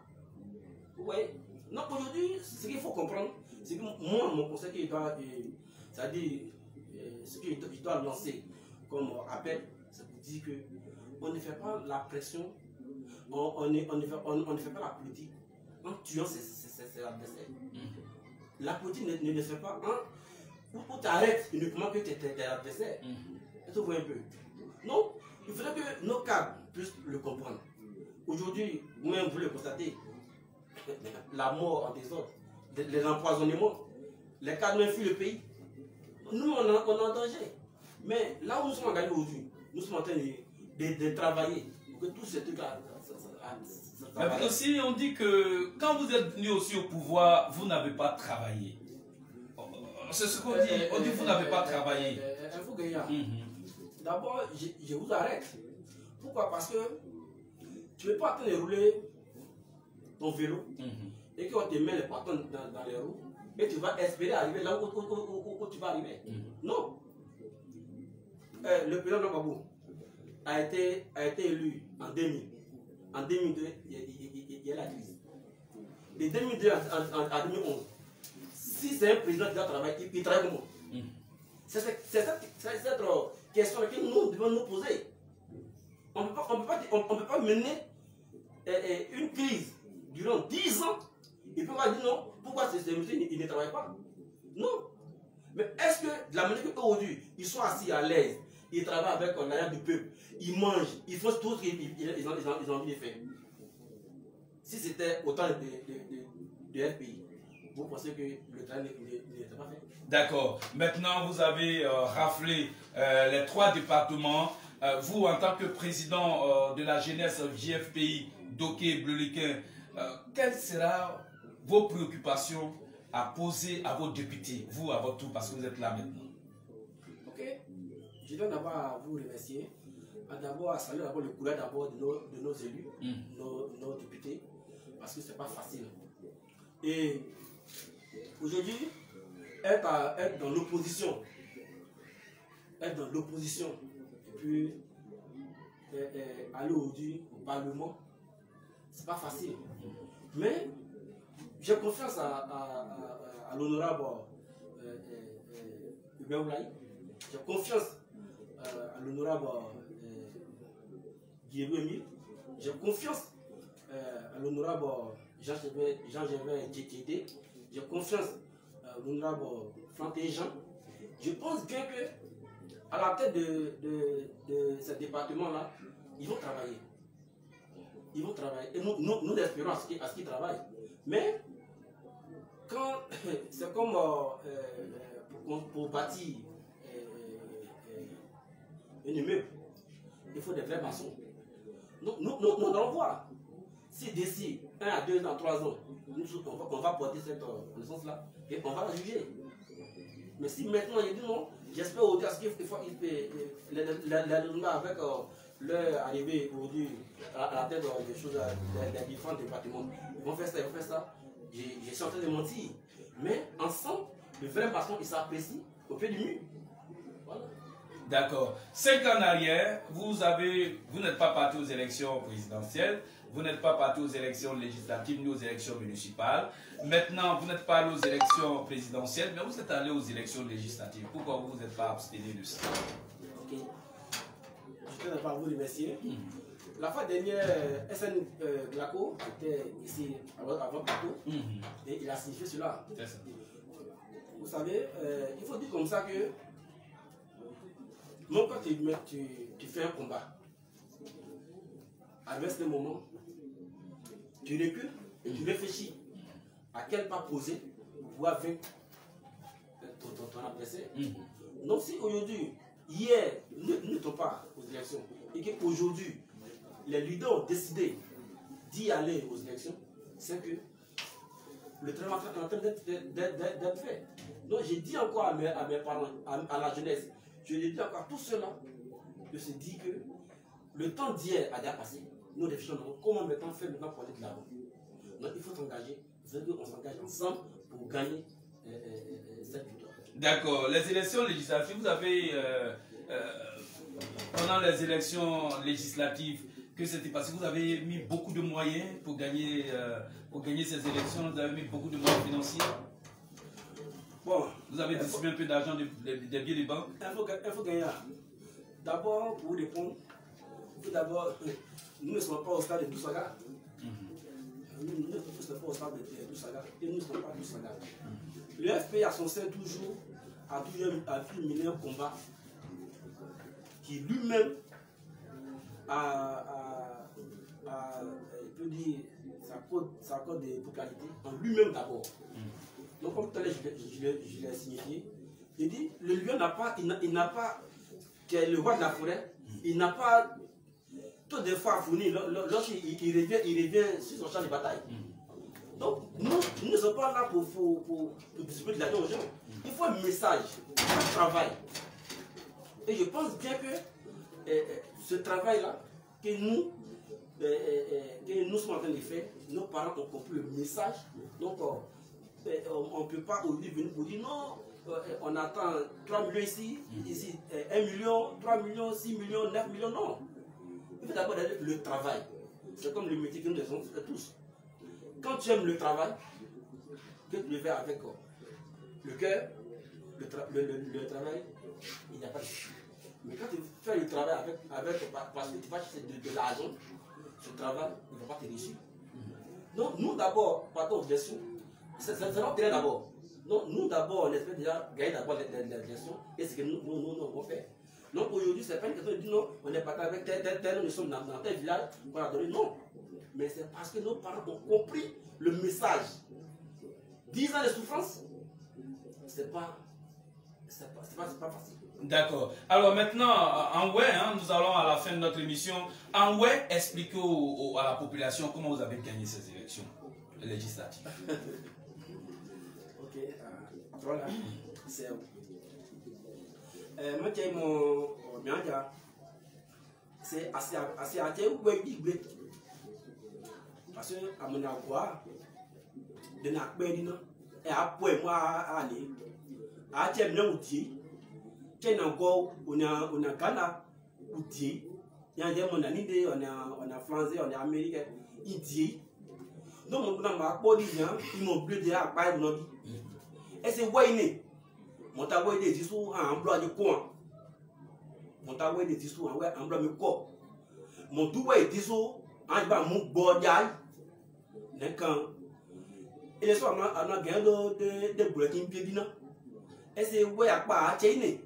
Vous voyez? Donc aujourd'hui, ce qu'il faut comprendre, c'est que moi, mon conseil, c'est-à-dire ce qu'il doit lancer comme appel, c'est pour dire qu'on ne fait pas la pression, on ne fait pas la politique en tuant ses adversaires. La politique ne se fait pas où tu arrêtes uniquement que tu es adversaire. Est-ce que vous voyez un peu? Non, il faudrait que nos cadres puissent le comprendre. Aujourd'hui, vous-même vous le constatez, la mort en désordre, les empoisonnements, les cadres même fuient le pays. Nous, on est en danger. Mais là où nous sommes engagés aujourd'hui, nous sommes en train de travailler pour que tous ces trucs-là. Mais aussi, on dit que quand vous êtes venu aussi au pouvoir, vous n'avez pas travaillé. C'est ce qu'on dit. On dit que vous n'avez pas travaillé. D'abord, je vous arrête. Pourquoi? Parce que tu ne peux pas en train de rouler ton vélo et qu'on te met les bâtons dans les roues et tu vas espérer arriver là où tu vas arriver. Non. Le président Nambabou a été élu en 2000. En 2002, il y a la crise. De 2002 à 2011, si c'est un président qui doit travailler, il travaille comment? C'est cette question que nous devons nous poser. On ne peut pas mener une crise durant 10 ans et puis on va dire non, pourquoi ces monsieur ne travaillent pas? Non. Mais est-ce que de la manière qu'aujourd'hui, ils sont assis à l'aise, ils travaillent avec l'argent du peuple, ils mangent, ils font tout ce qu'ils ont envie de faire? Si c'était autant de FPI, vous pensez que le travail n'était pas fait? D'accord. Maintenant, vous avez raflé les 3 départements. Vous, en tant que président de la jeunesse JFPI, Doké, Bleuquin, quelles seront vos préoccupations à poser à vos députés, vous à votre tour, parce que vous êtes là maintenant? Ok. Je dois d'abord vous remercier. D'abord, à saluer le courage de nos élus, nos députés, parce que ce n'est pas facile. Et aujourd'hui, être dans l'opposition, et puis aller aujourd'hui au Parlement, c'est pas facile. Mais j'ai confiance à l'honorable Hubert Oulaye, j'ai confiance à l'honorable Guillaume Emile, j'ai confiance à l'honorable Jean-Gervais Djekede, j'ai confiance l'honorable Franck Jean, je pense bien que à la tête de ce département-là, ils vont travailler. Ils vont travailler. Et nous espérons à ce qu'ils travaillent. Mais, quand c'est comme pour bâtir un immeuble, il faut des vrais maçons. Nous allons voir. Si d'ici 1 à 2 ans, 3 ans, on va porter cette connaissance-là, et on va la juger. Mais si maintenant il dit non, j'espère au parce qu'il faut avec leur arrivée aujourd'hui à la tête des choses, des différents départements, ils vont faire ça, ils vont faire ça. Je suis en train de mentir. Mais ensemble, le vrai maçon, il s'apprécie au pied du mur. Voilà. D'accord. 5 ans en arrière, vous n'êtes pas parti aux élections présidentielles, vous n'êtes pas parti aux élections législatives ni aux élections municipales. Maintenant, vous n'êtes pas allé aux élections présidentielles, mais vous êtes allé aux élections législatives. Pourquoi vous vous êtes pas abstenu de ça? Ok. Je ne tiens pas à vous remercier. La fois dernière, SN Glaco était ici avant Paco, et il a signifié cela. C'est ça. Vous savez, il faut dire comme ça que même quand tu fais un combat, à ce moment, tu recules et tu réfléchis à quel pas poser pour pouvoir vaincre ton adversaire. Donc si aujourd'hui, hier, nous n'étions pas aux élections, et qu'aujourd'hui, les leaders ont décidé d'y aller aux élections, c'est que le travail est en train d'être fait. Donc j'ai dit encore à mes parents, à la jeunesse, je l'ai dit encore à tous ceux-là, de se dire que le temps d'hier a déjà passé. Nous réfléchissons comment maintenant faire maintenant pour aller de l'avant. Donc il faut s'engager, on s'engage ensemble pour gagner cette victoire. D'accord. Les élections législatives, vous avez, pendant les élections législatives, que c'était parce que vous avez mis beaucoup de moyens pour gagner ces élections, vous avez mis beaucoup de moyens financiers. Bon, vous avez distribué un peu d'argent des billets de banque. Il faut gagner. D'abord, pour vous répondre, nous ne sommes pas au stade de Doussaga. Nous ne sommes pas au stade de Doussaga. Et nous ne sommes pas Doussaga. Le FP à son sein toujours a toujours mené un combat qui lui-même il peut dire sa code de popularité en lui-même d'abord. Donc comme tout à l'heure je l'ai signifié, il dit le lion il n'a pas, qui est le roi de la forêt, il n'a pas tout des fois à fournir lorsqu'il revient sur son champ de bataille. Donc nous ne sommes pas là pour distribuer de l'argent aux gens. Il faut un message, un travail. Et je pense bien que ce travail-là, que nous sommes en train de faire, nos parents ont compris le message. Donc on ne peut pas aujourd'hui venir pour dire non, on attend 3 millions ici, 1 million, 3 millions, 6 millions, 9 millions, non. Il faut d'abord le travail. C'est comme le métier que nous faisons tous. Quand tu aimes le travail, que tu le fais avec le cœur, le travail, il n'y a pas de souci. Mais quand tu fais le travail parce que tu vas chercher de l'argent, ce travail ne va pas te réussir. Donc nous d'abord, partons aux gestions, c'est notre terrain d'abord. Donc nous d'abord, on espère déjà gagner d'abord les gestions et ce que nous avons fait. Donc aujourd'hui, c'est pas une question de dire non, on n'est pas avec tel, nous sommes dans tel village, on a donné non. Mais c'est parce que nos parents ont compris le message. 10 ans de souffrance, c'est pas facile. D'accord. Alors maintenant, en ouais, nous allons à la fin de notre émission. En ouais, expliquez à la population comment vous avez gagné ces élections législatives. Ok, voilà, c'est moi qui ai mon mianja, c'est assez à ou parce que à mon avoir de n'a pas dit non et après moi à aller à tiens non outil tiens encore on a Ghana outil il y a des mon anide on a français on a américain idiot donc on a ma body ils m'ont bleu déjà à pas non et c'est wayne mon tabac des dissous en blanc de coin mon tabac des dissous en blanc de corps mon tout est dissous en bas mon bordel quand élection on a gagné de bulletin pied dina et c'est ouais à pas chaîner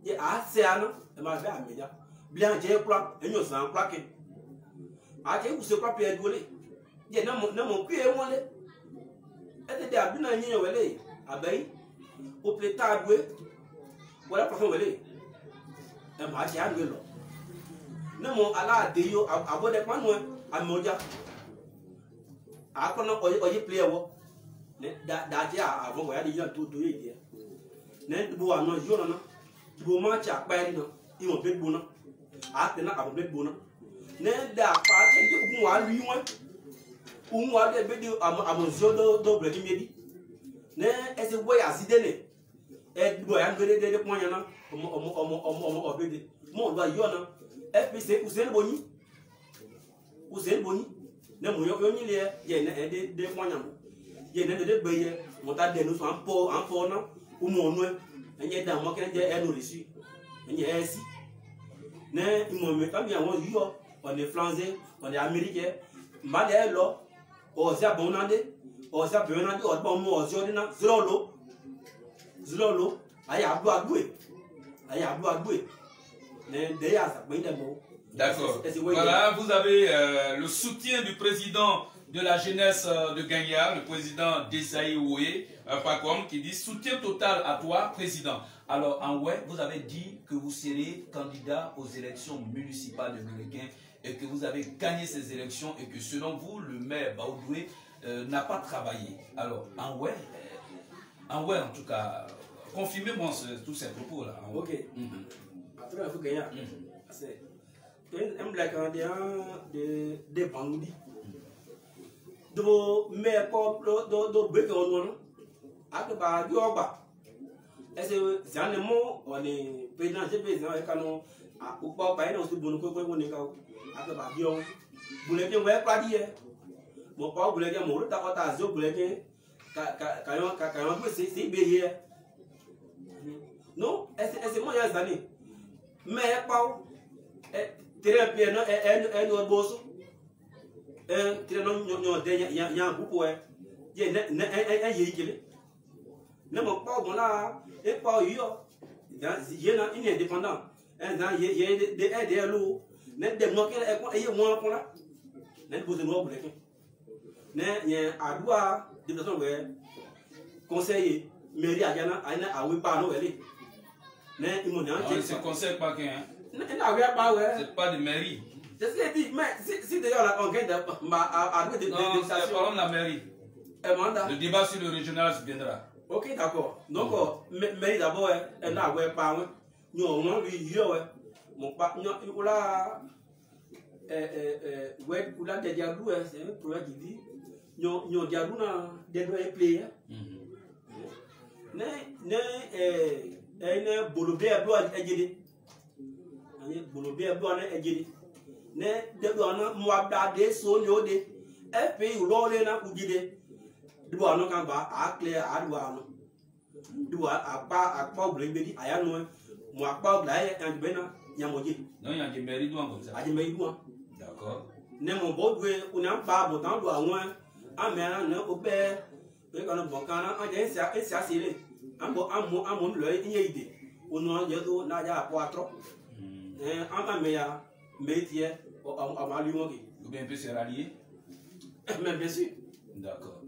et à c'est à non et ma fait à média bien j'ai quoi et nous en quoi que à que vous se quoi pied doué et non mon pied moi le et de abina ni wele abai au plus tard doué voilà pour wele et ma j'ai à lo non mon ala de yo à bon de pas nous à moja à kono oye player wo ne da je avant wa ya di yan to ye dia ne bo wa no yo no bo ma cha pa ni no I mo be bo no a te na a be bo no ne da pa te di gun wa lu won un wa de be di amo zo do bre ni mebi ne e se bo ya zide ne e bo ya ngere de pon yan na omo obede mo lo yo no FPC Usain Boni ne mo yo ni le ye ne de pon yan ye ne de gbe ye mo ta de no so an po na o mo nu enye da mo ken je enu risi enye esi ne mo me ka bi awon yo on est français on est américain ma de lo o za bonande o za bonande o bo mo o zo na zero lo aya agbo ne de ya sa pe de mo. D'accord. Voilà, vous avez le soutien du président de la jeunesse de Gagna, le président Desaï Oué, Pacom, qui dit soutien total à toi, président. Alors, en Oué, vous avez dit que vous serez candidat aux élections municipales de Guinée et que vous avez gagné ces élections et que selon vous, le maire Baoudoué n'a pas travaillé. Alors, en Oué, en tout cas, confirmez-moi tous ces propos-là. Ok. Après, vous gagnez. Un black de Bangudi. Do me pop do break on one. Akaba Yoba. As a Zanemo on a président de Cano, Upa Pino to Bonuco Bonica, Akaba Dion, Bulletin where party. Mopa Bulletin Morata, Zo Bulletin, Cayon, say, be here. No, as a more as than it. May Pau. Tere bien no boso tere no de ya buko ye ne ye jele ne mo pa bon la e pa yo dan ye na indépendant dan ye de lo ne de mo ke e ko ye mo ko la ne boso no bule ne ye adua de person we conseiller mairie ajana ana awe pa no wele ne imo na c'est conseil pas que c'est pas de mairie. Je sais dit, mais si d'ailleurs on gagne de non, c'est pas la mairie. Le débat sur le régional se viendra. Ok, d'accord. Donc, mairie d'abord, elle n'a pas nous on lui yo mon pas nous là ouais pour la diabou c'est un projet qui dit nous diabou na des doigts player. Ne bolobé a doit aider. Bolobé a doit aider. Ne de doit moi d'aller sonner de et puis rouler na kujide. Doit non kan ba a clair a doit a pas blébé aya no moi pas là en bena nyamoji. Non il y a des mairies doit comme ça. A des mairies doit. D'accord. Ne mon bodwe on a pas bon temps doit loin. Amen ne obé. Ne kan bon kana en c'est assez ambo le idée on a yedo na ya poatro amba meya métier o malumoki ou bien peut se rallier mais bien sûr d'accord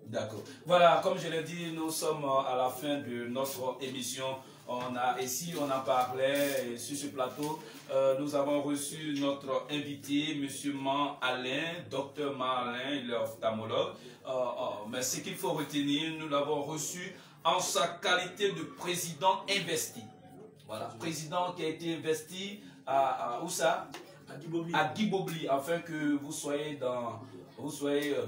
d'accord voilà comme je l'ai dit nous sommes à la fin de notre émission. On a parlé sur ce plateau. Nous avons reçu notre invité, M. Alain, Dr Alain, il est ophtalmologue. Mais ce qu'il faut retenir, nous l'avons reçu en sa qualité de président investi. Voilà, président qui a été investi à où ça? À Guibobli, afin que vous soyez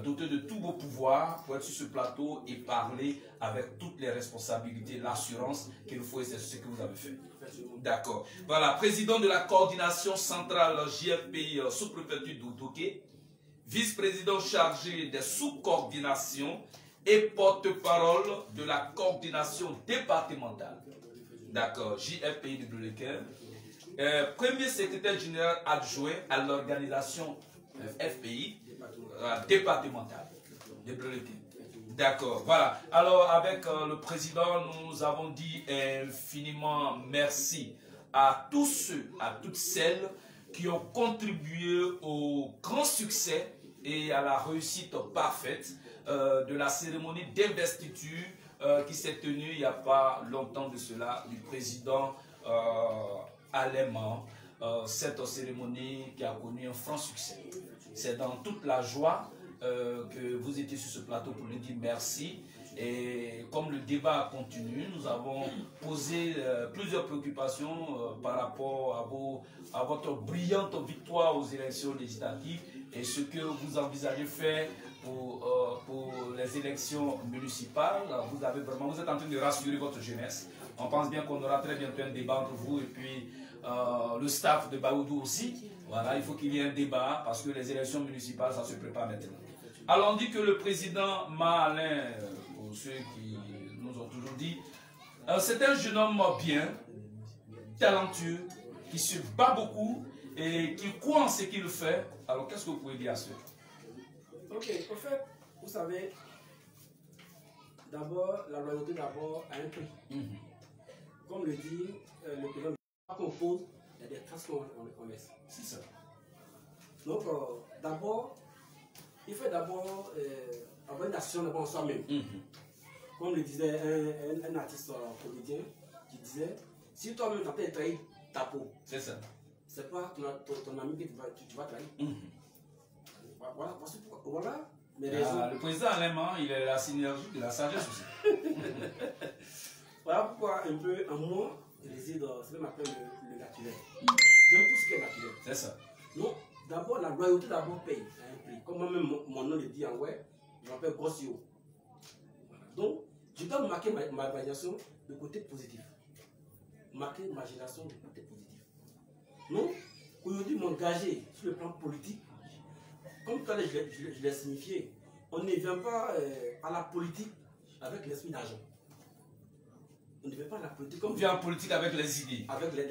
doté de tous vos pouvoirs pour être sur ce plateau et parler avec toutes les responsabilités, l'assurance qu'il faut, et c'est ce que vous avez fait. D'accord. Voilà, président de la coordination centrale JFPI sous-préfecture d'Odoké, vice-président chargé des sous-coordinations et porte-parole de la coordination départementale. D'accord, JFPI de Doléquin. Premier secrétaire général adjoint à l'organisation FPI départementale. Des brevetés. D'accord, voilà. Alors, avec le président, nous avons dit infiniment merci à tous ceux, à toutes celles qui ont contribué au grand succès et à la réussite parfaite de la cérémonie d'investiture qui s'est tenue il n'y a pas longtemps de cela du président allemand. Cette cérémonie qui a connu un franc succès. C'est dans toute la joie que vous étiez sur ce plateau pour lui dire merci. Et comme le débat continue, nous avons posé plusieurs préoccupations par rapport à votre brillante victoire aux élections législatives et ce que vous envisagez faire pour les élections municipales. Vous êtes en train de rassurer votre jeunesse. On pense bien qu'on aura très bientôt un débat entre vous et puis le staff de Baoudou aussi. Voilà, il faut qu'il y ait un débat parce que les élections municipales, ça se prépare maintenant. Alors on dit que le président Mahalin, pour ceux qui nous ont toujours dit, c'est un jeune homme bien, talentueux, qui se bat beaucoup et qui croit en ce qu'il fait. Alors qu'est-ce que vous pouvez dire à cela? Ok, en fait, vous savez, d'abord, la loyauté d'abord a un prix. Comme le dit le président, qu'on pose, il y a des traces qu'on laisse. C'est ça. Donc, d'abord, il faut d'abord avoir une action devant soi-même. Comme le disait un artiste comédien qui disait, si toi-même tu as peut-être trahi ta peau, c'est ça. C'est pas ton ami que tu vas trahir. Voilà mes raisons. Le président allemand, il a la synergie de la sagesse aussi. Voilà pourquoi un peu en moi, je réside ce qu'on appelle le naturel. J'aime tout ce qui est naturel. C'est ça. Donc, d'abord, la loyauté d'abord paye un prix. Comme moi-même, mon nom le dit en ouais, je m'appelle Grossio. Donc, je dois marquer ma imagination de côté positif. Marquer ma génération de côté positif. Donc, aujourd'hui, m'engager sur le plan politique, comme tout à l'heure je l'ai signifié, on ne vient pas à la politique avec l'esprit d'argent. On ne vient pas à la politique comme... On vient en politique avec les idées,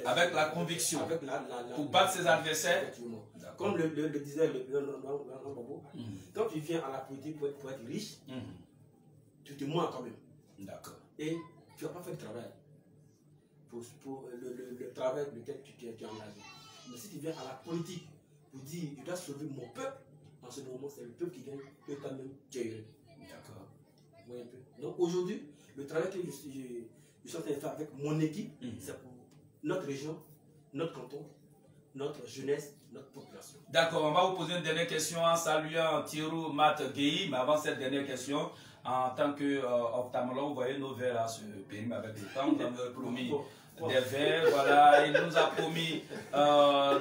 avec la conviction, avec pour battre ses adversaires. Comme le disait le président Bobo, quand tu viens à la politique pour être riche, tu te moins quand même. D'accord. Et tu n'as pas fait le travail pour le travail pour lequel tu es engagé. Mais si tu viens à la politique pour dire je dois sauver mon peuple, en ce moment c'est le peuple qui gagne, que quand même tu es. D'accord. Oui, un peu. Donc aujourd'hui, le travail que je suis en train de faire avec mon équipe, c'est pour notre région, notre canton, notre jeunesse, notre population. D'accord, on va vous poser une dernière question en saluant Thierry Mat Gueye, mais avant cette dernière question, en tant qu'ophtalmologue, vous voyez nos verres se périment avec le temps, nous avons promis des verres, voilà, il nous a promis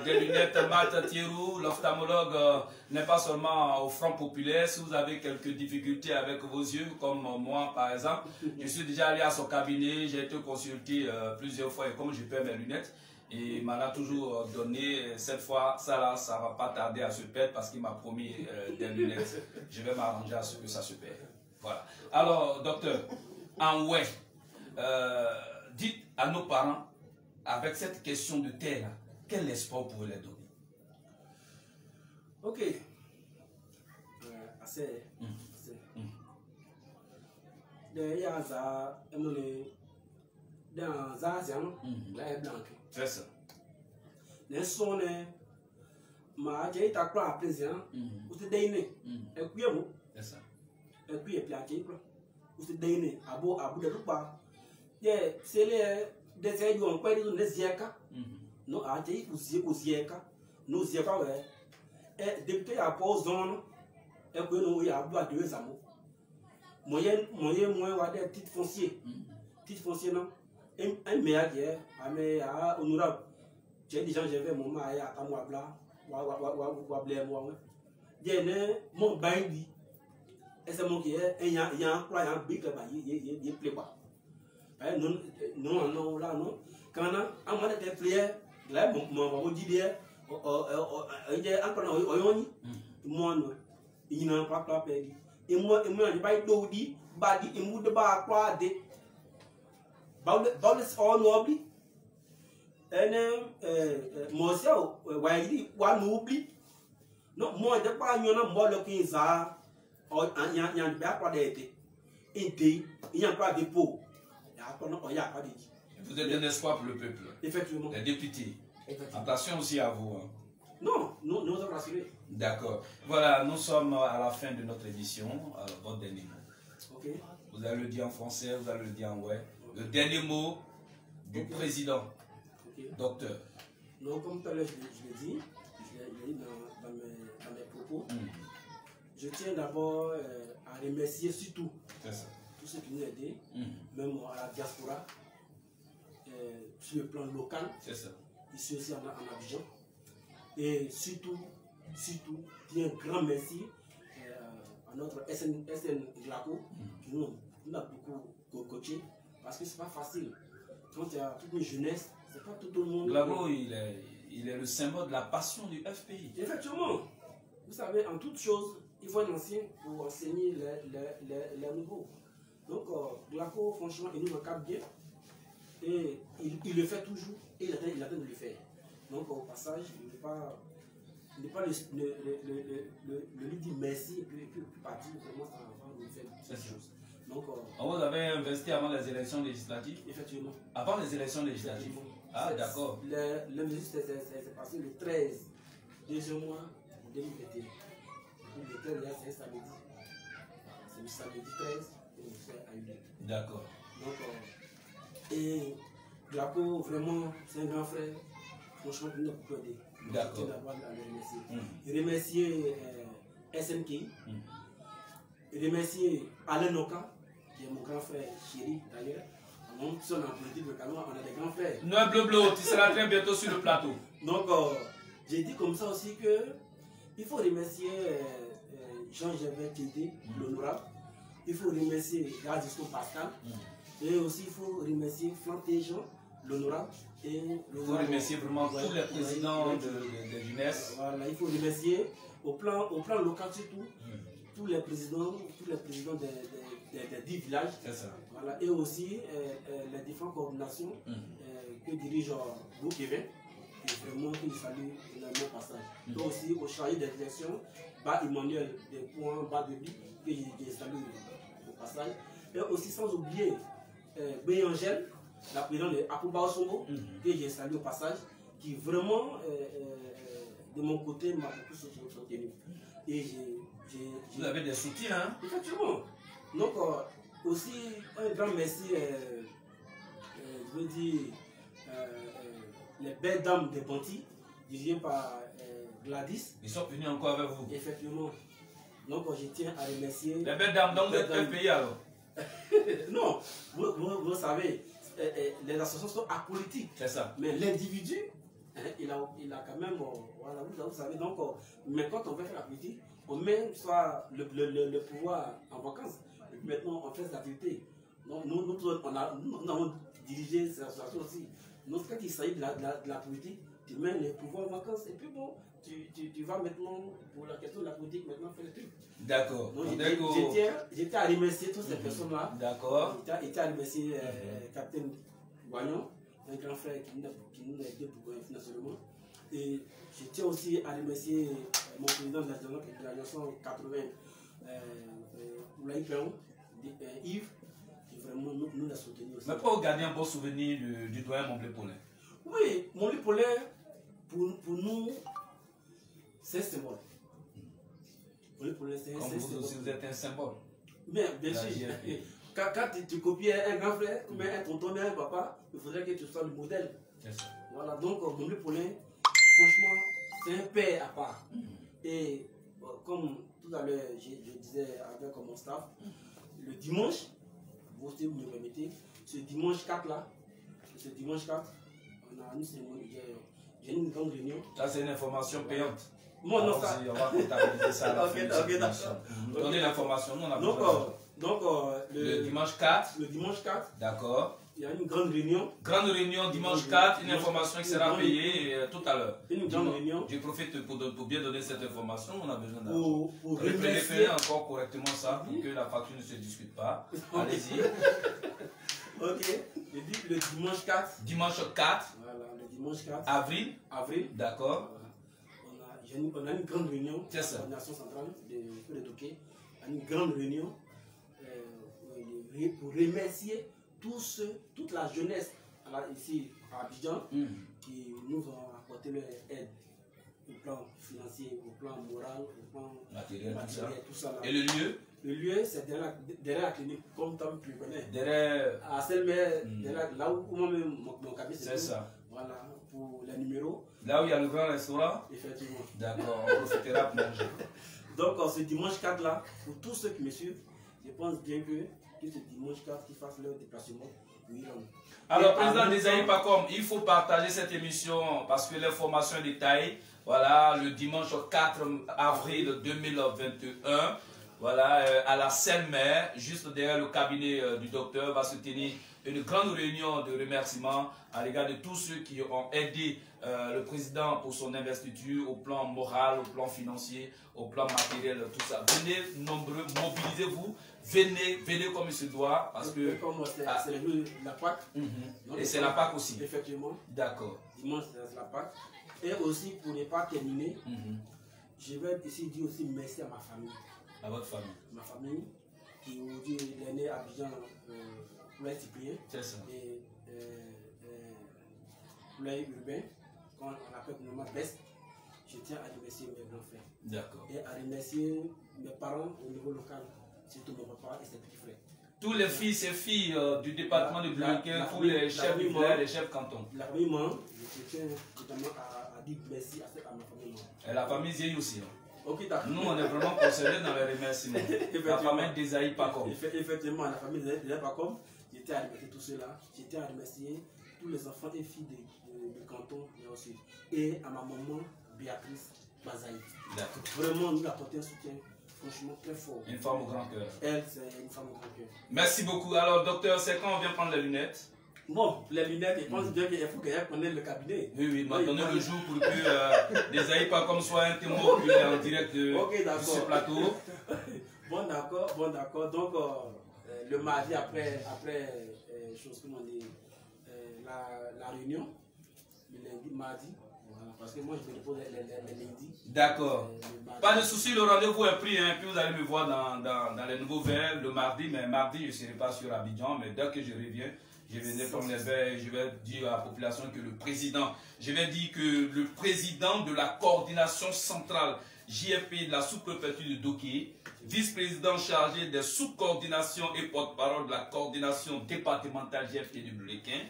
des lunettes Mat Thierry, l'ophtalmologue n'est pas seulement au Front Populaire. Si vous avez quelques difficultés avec vos yeux, comme moi par exemple, je suis déjà allé à son cabinet, j'ai été consulté plusieurs fois et comme je perds mes lunettes, et il m'en a toujours donné. Cette fois, ça là, ça va pas tarder à se perdre parce qu'il m'a promis des lunettes. Je vais m'arranger à ce que ça se perde. Voilà. Alors, docteur, en ouais, dites à nos parents, avec cette question de terre, quel espoir vous pouvez les donner? Ok. Assez. Il y a ça, dans Zazian, là est blanc. C'est ça. Les sons, ma j'ai été à quoi à président, ou c'est déné, et puis moi. C'est ça. Et puis plaqué, ou c'est déné, à bout de tout pas. C'est les décès du on peut dire les zieka. Non, à j'ai ou zieka, nous zieka, ouais. Et depuis à pause zone, et que nous y a bois deux amours. Moyen, ouais, des petites fonciers. Petites fonciers, non. Un meilleur qui est, à honorable. J'ai dit, j'ai fait mon maïs à moi, bla, moi. J'ai mon bain, et c'est mon qui est, et il y a un plan, un big là-bas, il plaît pas. Non, là, non. Quand on a des prières, là, mon dit, il y a encore un moi, il n'a pas perdu. Et moi, je n'ai pas dit, badi, et moi, de bas, quoi, des. Baules all nobly. Et moi, ouais, one nobly. Non, moi, de pas, il y en a more looking za. Il y a pas d'été. Il y a pas de dépôt. Il y a pas de. Vous êtes un espoir pour le peuple. Effectivement. Les députés. Attention aussi à vous. Hein. Non, nous sommes rassurés. D'accord. Voilà, nous sommes à la fin de notre émission. Alors, votre dernier mot. Ok. Vous allez le dire en français, vous allez le dire en ouais. Le dernier mot du président, docteur. Donc, comme tout à l'heure, je l'ai dit dans mes propos, je tiens d'abord à remercier surtout tous ceux qui nous ont aidés, même à la diaspora, sur le plan local, ici aussi en Abidjan. Et surtout, un grand merci à notre SN Glaco qui nous a beaucoup coaché parce que c'est pas facile. Quand il y a toute une jeunesse, c'est pas tout le monde. Glaco, il est le symbole de la passion du FPI. Effectivement. Vous savez, en toute chose, il faut un ancien pour enseigner les nouveaux. Donc, Glaco, franchement, il nous encadre bien. Et il le fait toujours et il attend de le faire. Donc, au passage, il ne pas lui dire merci et puis partir. Vraiment, ça va nous faire cette chose. Donc, vous avez investi avant les élections législatives? Effectivement. Avant les élections législatives? Ah, d'accord. L'investissement s'est passé le 13, deuxième mois 2021. Le 13, c'est un samedi. C'est le samedi 13 et on fait à une. D'accord. Donc, et Glaco, vraiment, c'est un grand frère. Franchement, il nous a beaucoup aidé. D'accord. Je tiens d'abord à le remercier. Remercier SNK. Remercier Alain Noka, qui est mon grand frère chéri d'ailleurs. On sommes en politique localement, on a des grands frères. Noël Bleu, tu seras très bientôt sur le plateau. Donc, j'ai dit comme ça aussi que il faut remercier Jean-Gervais Tédé, l'honorable. Il faut remercier Radisson Pascal. Et aussi, il faut remercier Flanté Jean, l'honorable. Il faut remercier vraiment tous les présidents de l'UNES. Voilà, il faut remercier au plan local surtout, tous les présidents des 10 villages. Voilà, et aussi les différentes coordinations que dirige Boukevin, qui est vraiment qui salue le passage. Et aussi au chargé des directions, Bas Emmanuel des points Bas de Bi, que je salue au passage. Et aussi sans oublier Béangèle, la présidente de Akouba Osongo, que je salue au passage, qui vraiment, de mon côté, m'a beaucoup soutenu. Et vous avez des soutiens, hein? Effectivement. Donc, aussi, un grand merci, je veux dire, les belles dames de Banti, dirigées par Gladys. Ils sont venus encore avec vous? Effectivement. Donc, je tiens à remercier. Les belles dames, donc vous êtes un pays alors? Non, vous savez, les associations sont apolitiques. C'est ça. Mais l'individu, il a quand même, voilà, vous savez, donc, mais quand on veut faire la politique, on met soit le pouvoir en vacances. Et puis maintenant, on fait cette activité. Donc, nous avons dirigé ces associations aussi. Donc, quand il s'agit de la politique, tu mets le pouvoir en vacances. Et puis bon, tu vas maintenant, pour la question de la politique, maintenant faire le truc. D'accord. Donc, j'étais à remercier toutes ces personnes-là. D'accord. J'étais à remercier Capitaine Boignon, un grand frère qui nous a aidé pour financièrement. Et je tiens aussi à remercier mon président de la 1980, Oulaï Péon, Yves, qui vraiment nous a soutenus aussi. Mais pour garder un bon souvenir du doyen Montblé Paulin? Oui, Montblé Paulin, pour nous, c'est un symbole. Montblé Paulin, c'est un symbole. Comme vous aussi, vous êtes un symbole. Bien sûr. Quand tu copies un grand frère, ou un tonton, un papa, il faudrait que tu sois le modèle. Voilà, donc Montblé Paulin, franchement, c'est un père à part. Et comme tout à l'heure, je disais avec mon staff, le dimanche, vous aussi vous me permettez, ce dimanche 4 là, on a une cérémonie, j'ai une grande réunion. Ça, c'est une information payante. Bon, non, ça. On va comptabiliser ça. Ok, d'accord. Donnez l'information, nous on a donc, le dimanche 4. Le dimanche 4. D'accord. Il y a une grande réunion. Grande réunion dimanche 4, une information qui sera payée tout à l'heure. Une grande réunion. Je profite pour bien donner cette information, on a besoin d'argent. Pour remercier encore correctement ça, pour que la facture ne se discute pas. Allez-y. Ok, le dimanche 4. Dimanche 4. Voilà, le dimanche 4. Avril. On D'accord. a une grande réunion. C'est ça. La coordination centrale de Doké, à une grande réunion pour remercier toute la jeunesse ici à Abidjan qui nous ont apporté leur aide au plan financier, au plan moral, au plan matériel tout ça. Et le lieu? Le lieu, c'est derrière la clinique, comme tu le connais. Derrière. À Selmer, là où moi-même mon cabinet c'est ça. Voilà, pour les numéros. Là où il y a le grand restaurant? Effectivement. D'accord, on profitera pour manger. Donc, ce dimanche 4 là, pour tous ceux qui me suivent, je pense bien que ce dimanche 4, qu'ils fassent leur déplacement pour y rendre. Alors, président Desailly Pacom, il faut partager cette émission parce que l'information est détaillée. Voilà, le dimanche 4 avril 2021, voilà, à la Seine-Mère, juste derrière le cabinet du docteur, va se tenir une grande réunion de remerciements à l'égard de tous ceux qui ont aidé le président pour son investiture au plan moral, au plan financier, au plan matériel, tout ça. Venez nombreux, mobilisez-vous, venez comme il se doit. Parce que c'est le jour de la Pâque. Et c'est la Pâque aussi. Effectivement. D'accord. Dimanche, c'est la Pâque. Et aussi, pour ne pas terminer, je vais ici dire aussi merci à ma famille. À votre famille? Ma famille, qui aujourd'hui est née à Abidjan, pour être cyprien. C'est ça. Et pour l'œil urbain, qu'on appelle normalement Best. Je tiens à remercier mes grands frères. D'accord. Et à remercier mes parents au niveau local, surtout mon papa et ses petits frères. Tous les fils et filles du département de Bleuquin, tous les chefs du village, les chefs cantons. La famille membre, je tiens notamment à dire merci à ma famille membre. Et la famille Zéhi aussi. Okay, nous, on est vraiment concernés dans les remerciements. La famille Desailly Pacom. Effectivement, la famille Desailly Pacom, je tiens à remercier tout cela. Je tiens à remercier tous les enfants et filles du canton aussi. Et à ma maman Béatrice Bazaï. Vraiment, nous apporter un soutien franchement très fort. Une femme au grand cœur. Elle, c'est une femme au grand cœur. Merci beaucoup. Alors, docteur, c'est quand on vient prendre les lunettes? Bon, les lunettes, je pense bien qu'il faut qu'elle connaisse le cabinet. Oui, oui, maintenant le jour pour que Desailly Pacom soit un témoin oculaire en direct de ce plateau. Bon, d'accord. Donc, le mardi après chose, comment on dit, la réunion, le lundi, mardi. Voilà, parce que moi je me repose les lundis. D'accord. Pas de souci, le rendez-vous est pris, hein, puis vous allez me voir dans les nouveaux verres le mardi, mais mardi je ne serai pas sur Abidjan, mais dès que je reviens, je vais prendre les verres et je vais dire à la population que le président de la coordination centrale JFP de la sous-préfecture de Doké, vice-président chargé des sous-coordinations et porte-parole de la coordination départementale JFP de Bleuquin,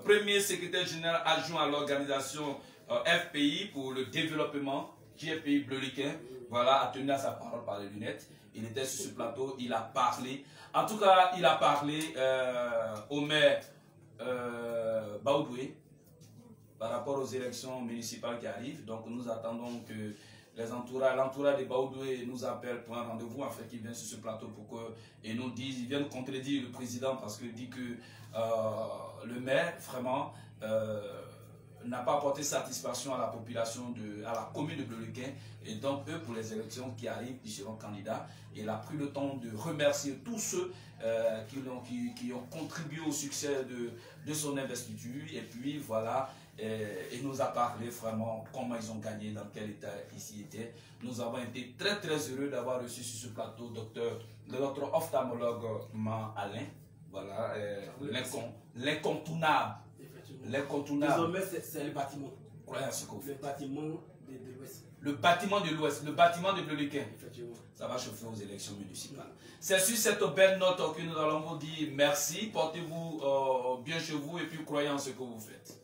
premier secrétaire général adjoint à l'organisation FPI pour le développement, JFPI Bleuquin, voilà, a tenu à sa parole par les lunettes. Il était sur ce plateau, il a parlé. En tout cas, il a parlé au maire Baoudoué par rapport aux élections municipales qui arrivent. Donc nous attendons que l'entourage de Baoudoué nous appelle pour un rendez-vous afin qu'il vienne sur ce plateau pour qu'il nous dise, il vienne contredire le président parce qu'il dit que le maire, vraiment, n'a pas apporté satisfaction à la population, à la commune de Bleuquin. Et donc, eux, pour les élections qui arrivent, ils seront candidats. Il a pris le temps de remercier tous ceux qui ont contribué au succès de son investiture. Et puis, voilà, il nous a parlé vraiment comment ils ont gagné, dans quel état ils étaient. Nous avons été très, très heureux d'avoir reçu sur ce plateau notre ophtalmologue Alain. Voilà, l'incontournable. Désormais, c'est le bâtiment. Ouais, le bâtiment de l'Ouest. Le bâtiment de l'Ouest, le bâtiment de Bleuquin. Ça va chauffer aux élections municipales. C'est sur cette belle note que nous allons vous dire merci. Portez-vous bien chez vous et puis croyez en ce que vous faites.